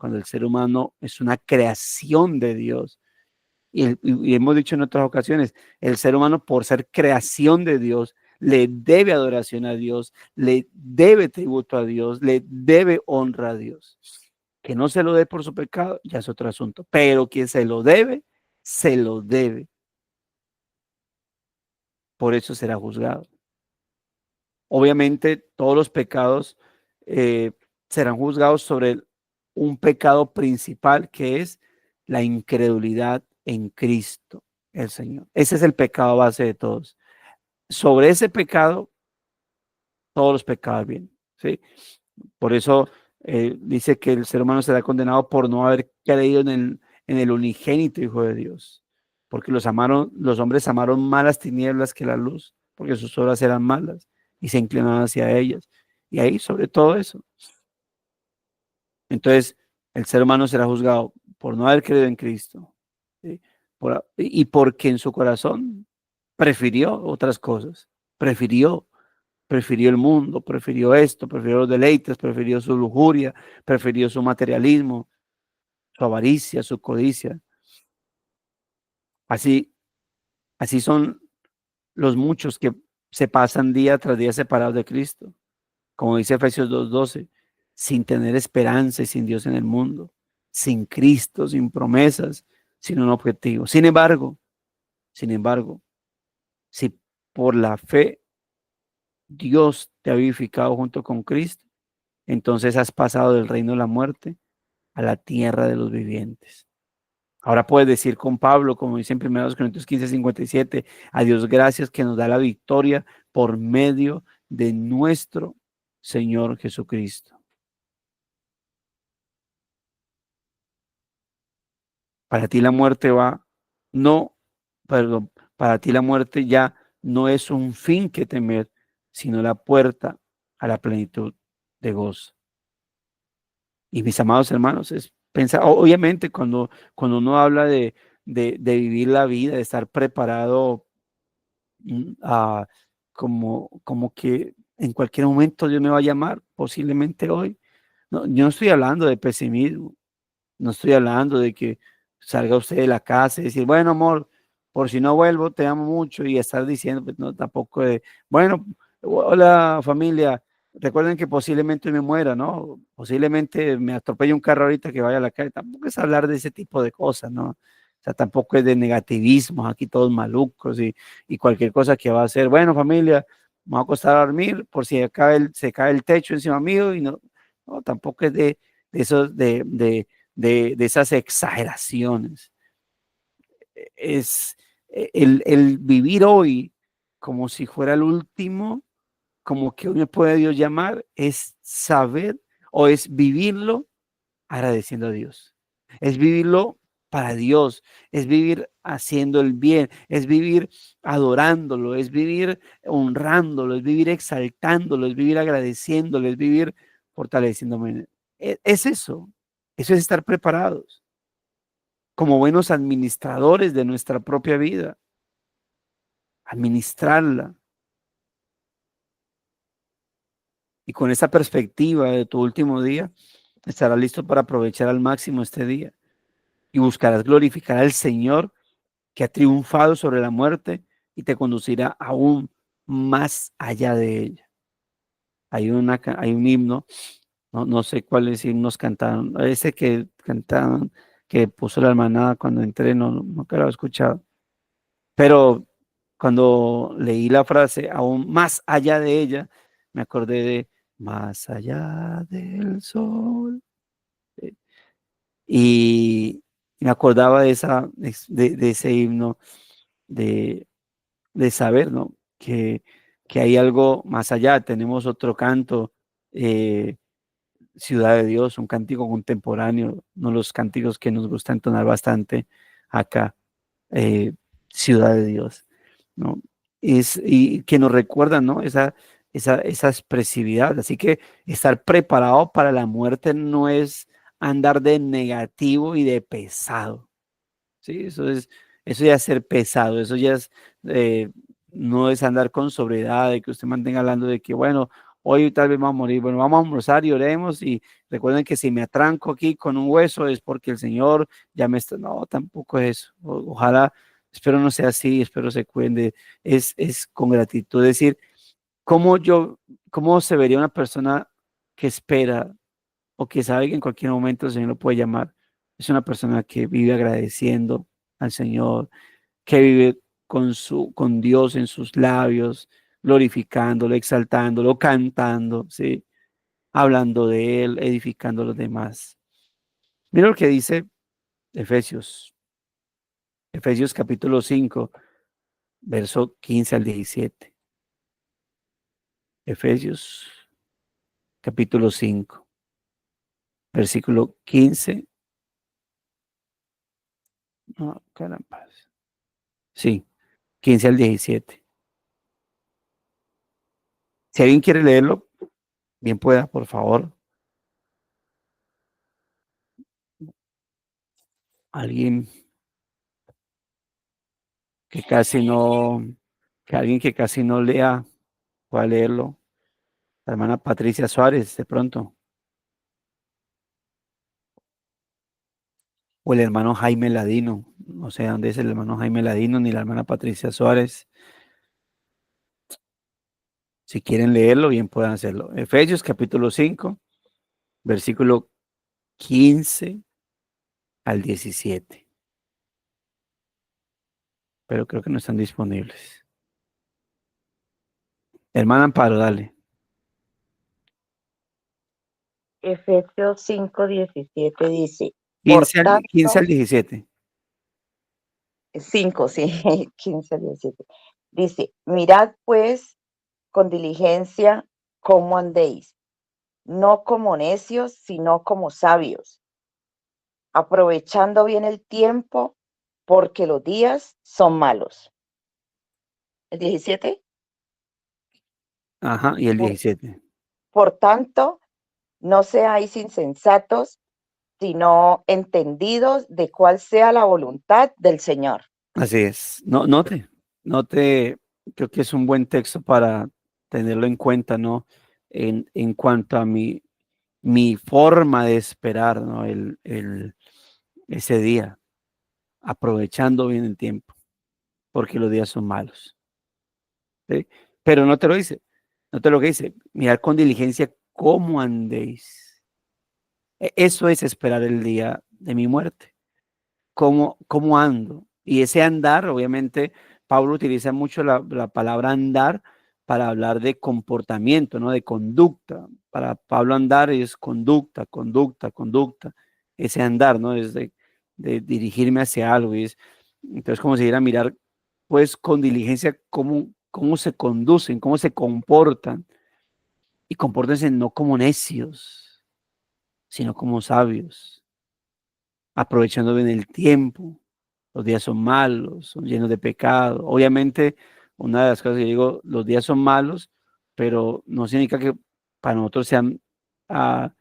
cuando el ser humano es una creación de Dios. Y hemos dicho en otras ocasiones, el ser humano, por ser creación de Dios, le debe adoración a Dios, le debe tributo a Dios, le debe honra a Dios. Que no se lo dé por su pecado, ya es otro asunto, pero quien se lo debe, se lo debe. Por eso será juzgado. Obviamente, todos los pecados serán juzgados sobre un pecado principal, que es la incredulidad en Cristo, el Señor. Ese es el pecado base de todos. Sobre ese pecado, todos los pecados vienen, ¿sí? Por eso dice que el ser humano será condenado por no haber creído en el unigénito Hijo de Dios, porque los hombres amaron más las tinieblas que la luz, porque sus obras eran malas y se inclinaban hacia ellas. Y ahí, sobre todo eso. Entonces, el ser humano será juzgado por no haber creído en Cristo, ¿sí? Y porque en su corazón prefirió otras cosas, prefirió el mundo, prefirió esto, prefirió los deleites, prefirió su lujuria, prefirió su materialismo, su avaricia, su codicia. Así, así son los muchos que se pasan día tras día separados de Cristo, como dice Efesios 2:12, sin tener esperanza y sin Dios en el mundo, sin Cristo, sin promesas, sin un objetivo. Sin embargo, si por la fe Dios te ha vivificado junto con Cristo, entonces has pasado del reino de la muerte a la tierra de los vivientes. Ahora puedes decir con Pablo, como dice en 1 Corintios 15:57, a Dios gracias que nos da la victoria por medio de nuestro Señor Jesucristo. Para ti la muerte para ti la muerte ya no es un fin que temer, sino la puerta a la plenitud de gozo. Y mis amados hermanos, es pensar, obviamente cuando uno habla de vivir la vida, de estar preparado, a, como que en cualquier momento Dios me va a llamar, posiblemente hoy. No, yo no estoy hablando de pesimismo, no estoy hablando de que salga usted de la casa y decir, bueno, amor, por si no vuelvo, te amo mucho, y estar diciendo, pues no, tampoco de, bueno, hola familia, recuerden que posiblemente me muera, ¿no? Posiblemente me atropelle un carro ahorita que vaya a la calle. Tampoco es hablar de ese tipo de cosas, ¿no? O sea, tampoco es de negativismo, aquí todos malucos y cualquier cosa que va a hacer, bueno, familia, me voy a acostar a dormir por si se cae el techo encima mío, y no, tampoco es de esos, de esas exageraciones. Es el vivir hoy como si fuera el último, como que hoy me puede Dios llamar, es saber o es vivirlo agradeciendo a Dios. Es vivirlo para Dios, es vivir haciendo el bien, es vivir adorándolo, es vivir honrándolo, es vivir exaltándolo, es vivir agradeciéndolo, es vivir fortaleciéndome. Es eso es estar preparados como buenos administradores de nuestra propia vida, administrarla. Y con esa perspectiva de tu último día, estarás listo para aprovechar al máximo este día y buscarás glorificar al Señor, que ha triunfado sobre la muerte y te conducirá aún más allá de ella. Hay un himno, no sé cuáles himnos cantaron, ese que cantaron, que puso la hermanada cuando entré, nunca lo he escuchado. Pero cuando leí la frase, aún más allá de ella, me acordé de más allá del sol. eh, Y me acordaba de ese himno, de, de saber, ¿no? Que hay algo más allá. Tenemos otro canto, eh, Ciudad de Dios, un cántico contemporáneo, uno de los cánticos que nos gusta entonar bastante acá, eh, Ciudad de Dios, ¿no? Y que nos recuerda, ¿no? Esa expresividad. Así que estar preparado para la muerte no es andar de negativo y de pesado, ¿sí? Eso ya es ser pesado, eso ya es, no es andar con sobriedad, de que usted mantenga hablando de que, bueno, hoy tal vez vamos a morir. Bueno, vamos a almorzar y oremos y recuerden que si me atranco aquí con un hueso es porque el Señor ya me está, no, tampoco es eso. Ojalá, espero no sea así, espero se cuiden es con gratitud, decir, ¿cómo se vería una persona que espera o que sabe que en cualquier momento el Señor lo puede llamar? Es una persona que vive agradeciendo al Señor, que vive con Dios en sus labios, glorificándolo, exaltándolo, cantando, ¿sí? Hablando de Él, edificando a los demás. Mira lo que dice Efesios, Efesios capítulo 5, verso 15 al 17. Efesios capítulo 5, versículo 15. No, caramba. Sí, 15 al 17. Si alguien quiere leerlo, bien pueda, por favor. Alguien que casi no, que alguien que casi no lea, pueda leerlo. La hermana Patricia Suárez, de pronto. O el hermano Jaime Ladino. No sé dónde es el hermano Jaime Ladino ni la hermana Patricia Suárez. Si quieren leerlo, bien puedan hacerlo. Efesios capítulo 5, versículo 15 al 17. Pero creo que no están disponibles. Hermana Amparo, dale. Efesios 5:17 dice, por 15 al, 15 tanto, al 17. 5, sí, 15 al 17. Dice, mirad pues con diligencia cómo andéis, no como necios, sino como sabios, aprovechando bien el tiempo, porque los días son malos. ¿El 17? Ajá, y el Por, 17. por tanto, no seáis insensatos, sino entendidos de cuál sea la voluntad del Señor. Así es. No, note, creo que es un buen texto para tenerlo en cuenta, ¿no? En cuanto a mi forma de esperar, ¿no? Ese día, aprovechando bien el tiempo, porque los días son malos, ¿sí? Pero no te lo dice, no te lo que dice, mirar con diligencia cómo andéis. Eso es esperar el día de mi muerte. ¿Cómo ando? Y ese andar, obviamente, Pablo utiliza mucho la palabra andar para hablar de comportamiento, ¿no? De conducta. Para Pablo andar es conducta, conducta, conducta. Ese andar, ¿no? Es de dirigirme hacia algo. Entonces, como si diera mirar, pues, con diligencia cómo se conducen, cómo se comportan. Y compórtense no como necios, sino como sabios, aprovechando bien el tiempo. Los días son malos, son llenos de pecado. Obviamente, una de las cosas que digo, los días son malos, pero no significa que para nosotros sean ah,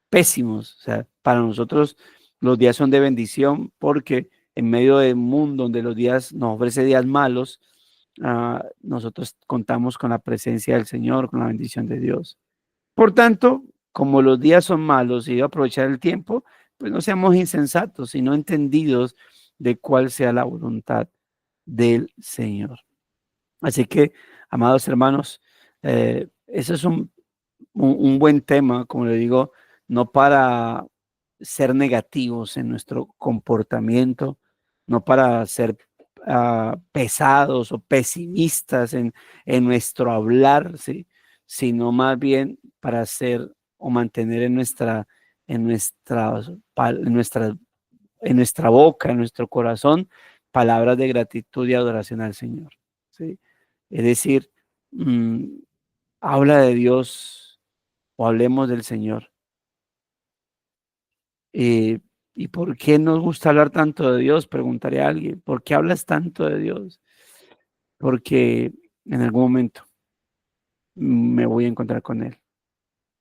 pésimos. O sea, para nosotros los días son de bendición porque en medio del mundo donde los días nos ofrece días malos, nosotros contamos con la presencia del Señor, con la bendición de Dios. Por tanto, como los días son malos y debo aprovechar el tiempo, pues no seamos insensatos, sino entendidos de cuál sea la voluntad del Señor. Así que, amados hermanos, ese es un buen tema, como le digo, no para ser negativos en nuestro comportamiento, no para ser pesados o pesimistas en nuestro hablar, ¿sí? Sino más bien para ser o mantener en en nuestra boca, en nuestro corazón, palabras de gratitud y adoración al Señor, ¿sí? Es decir, mm, habla de Dios o hablemos del Señor. Eh, ¿Y por qué nos gusta hablar tanto de Dios? Preguntaré a alguien. ¿Por qué hablas tanto de Dios? Porque en algún momento me voy a encontrar con Él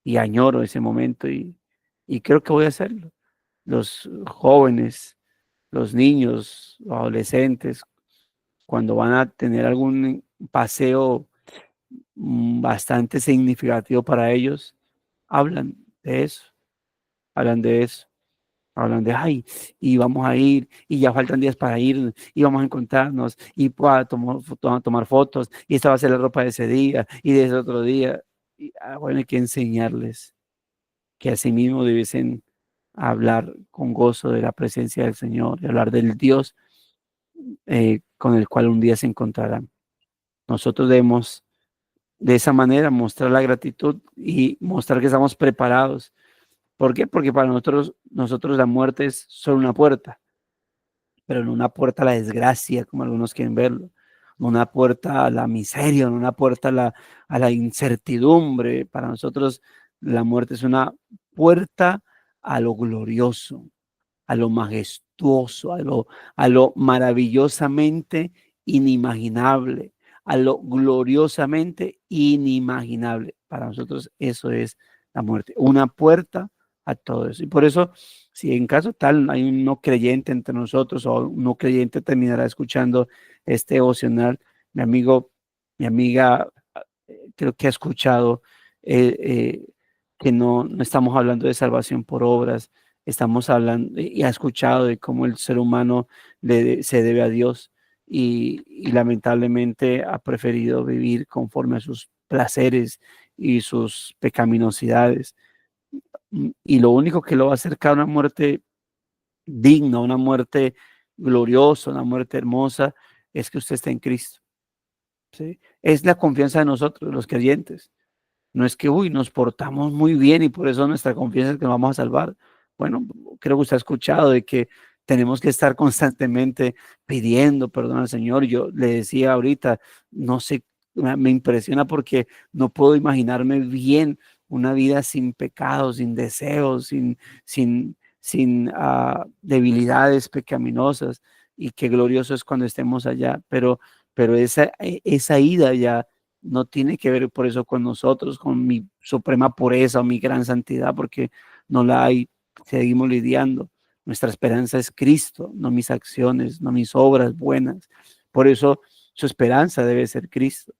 y añoro ese momento y creo que voy a hacerlo. Los jóvenes, los niños, los adolescentes, cuando van a tener algún paseo bastante significativo para ellos, hablan de eso, hablan de eso. Hablan de, ay, y vamos a ir, y ya faltan días para ir, y vamos a encontrarnos, y a tomar fotos, y esta va a ser la ropa de ese día, y de ese otro día. Y, bueno, hay que enseñarles que asimismo debiesen hablar con gozo de la presencia del Señor, y hablar del Dios con el cual un día se encontrarán. Nosotros debemos de esa manera mostrar la gratitud y mostrar que estamos preparados. ¿Por qué? Porque para nosotros la muerte es solo una puerta, pero no una puerta a la desgracia, como algunos quieren verlo, no una puerta a la miseria, no una puerta a la incertidumbre. Para nosotros la muerte es una puerta a lo glorioso, a lo majestuoso, a lo maravillosamente inimaginable, a lo gloriosamente inimaginable. Para nosotros eso es la muerte, una puerta a todo eso. Y por eso, si en caso tal hay un no creyente entre nosotros o un no creyente terminará escuchando este devocional, mi amigo, mi amiga, creo que ha escuchado que no estamos hablando de salvación por obras, estamos hablando y ha escuchado de cómo el ser humano se debe a Dios y lamentablemente ha preferido vivir conforme a sus placeres y sus pecaminosidades. Y lo único que lo va a acercar a una muerte digna, una muerte gloriosa, una muerte hermosa, es que usted esté en Cristo. ¿Sí? Es la confianza de nosotros, los creyentes. No es que, uy, nos portamos muy bien y por eso nuestra confianza es que nos vamos a salvar. Bueno, creo que usted ha escuchado de que tenemos que estar constantemente pidiendo perdón al Señor. Yo le decía ahorita, no sé, me impresiona porque no puedo imaginarme bien una vida sin pecados, sin deseos, sin debilidades pecaminosas. Y qué glorioso es cuando estemos allá. Pero esa ida ya no tiene que ver por eso con nosotros, con mi suprema pureza o mi gran santidad, porque no la hay, seguimos lidiando. Nuestra esperanza es Cristo, no mis acciones, no mis obras buenas. Por eso su esperanza debe ser Cristo.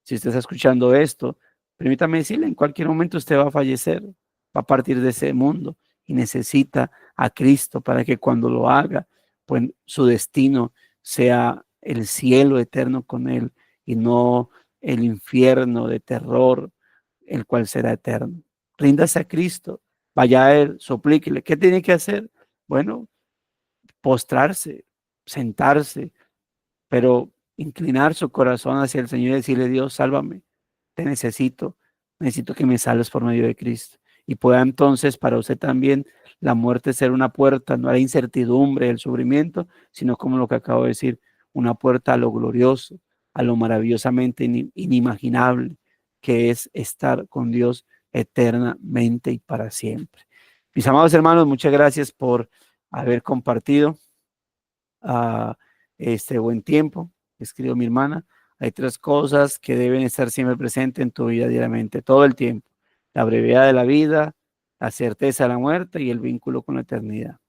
Si usted está escuchando esto, permítame decirle, en cualquier momento usted va a fallecer, va a partir de ese mundo y necesita a Cristo para que cuando lo haga, pues su destino sea el cielo eterno con Él y no el infierno de terror, el cual será eterno. Ríndase a Cristo, vaya a Él, suplíquele. ¿Qué tiene que hacer? Bueno, postrarse, sentarse, pero inclinar su corazón hacia el Señor y decirle, Dios, sálvame, te necesito que me salves por medio de Cristo. Y pueda entonces para usted también la muerte ser una puerta, no a la incertidumbre, el sufrimiento, sino como lo que acabo de decir, una puerta a lo glorioso, a lo maravillosamente inimaginable, que es estar con Dios eternamente y para siempre. Mis amados hermanos, muchas gracias por haber compartido este buen tiempo. Escribió mi hermana. Hay tres cosas que deben estar siempre presentes en tu vida diariamente, todo el tiempo. La brevedad de la vida, la certeza de la muerte y el vínculo con la eternidad.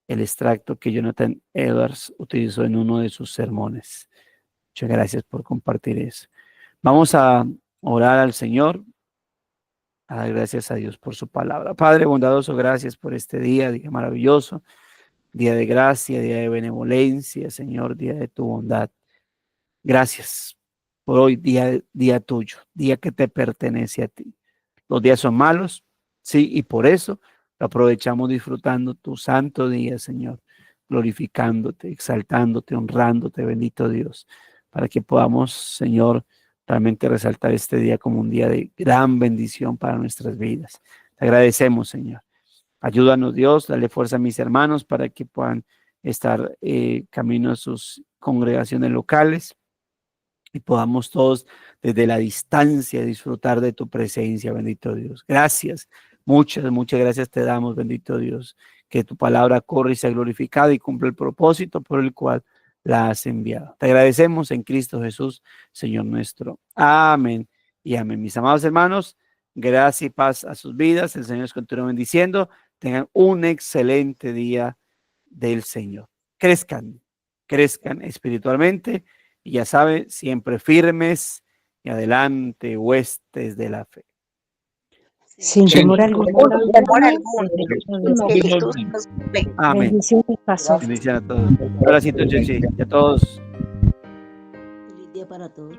El extracto que Jonathan Edwards utilizó en uno de sus sermones. Muchas gracias por compartir eso. Vamos a orar al Señor, a dar gracias a Dios por su palabra. Padre bondadoso, gracias por este día maravilloso, día de gracia, día de benevolencia, Señor, día de tu bondad. Gracias por hoy, día tuyo, día que te pertenece a ti. Los días son malos, sí, y por eso lo aprovechamos disfrutando tu santo día, Señor, glorificándote, exaltándote, honrándote, bendito Dios, para que podamos, Señor, realmente resaltar este día como un día de gran bendición para nuestras vidas. Te agradecemos, Señor. Ayúdanos, Dios, dale fuerza a mis hermanos para que puedan estar camino a sus congregaciones locales y podamos todos desde la distancia disfrutar de tu presencia, bendito Dios. Gracias, muchas gracias te damos, bendito Dios, que tu palabra corre y sea glorificada y cumple el propósito por el cual la has enviado. Te agradecemos en Cristo Jesús, Señor nuestro. Amén y amén. Mis amados hermanos, gracia y paz a sus vidas. El Señor les continúe bendiciendo. Tengan un excelente día del Señor. Crezcan espiritualmente y ya saben, siempre firmes y adelante, huestes de la fe. Sin temor alguno. Sin temor alguno, que Jesús nos bendiga. Amén. Bendiciones, pastor. Bendiciones a todos. Ahora sí, entonces, sí, a todos. Feliz día para todos.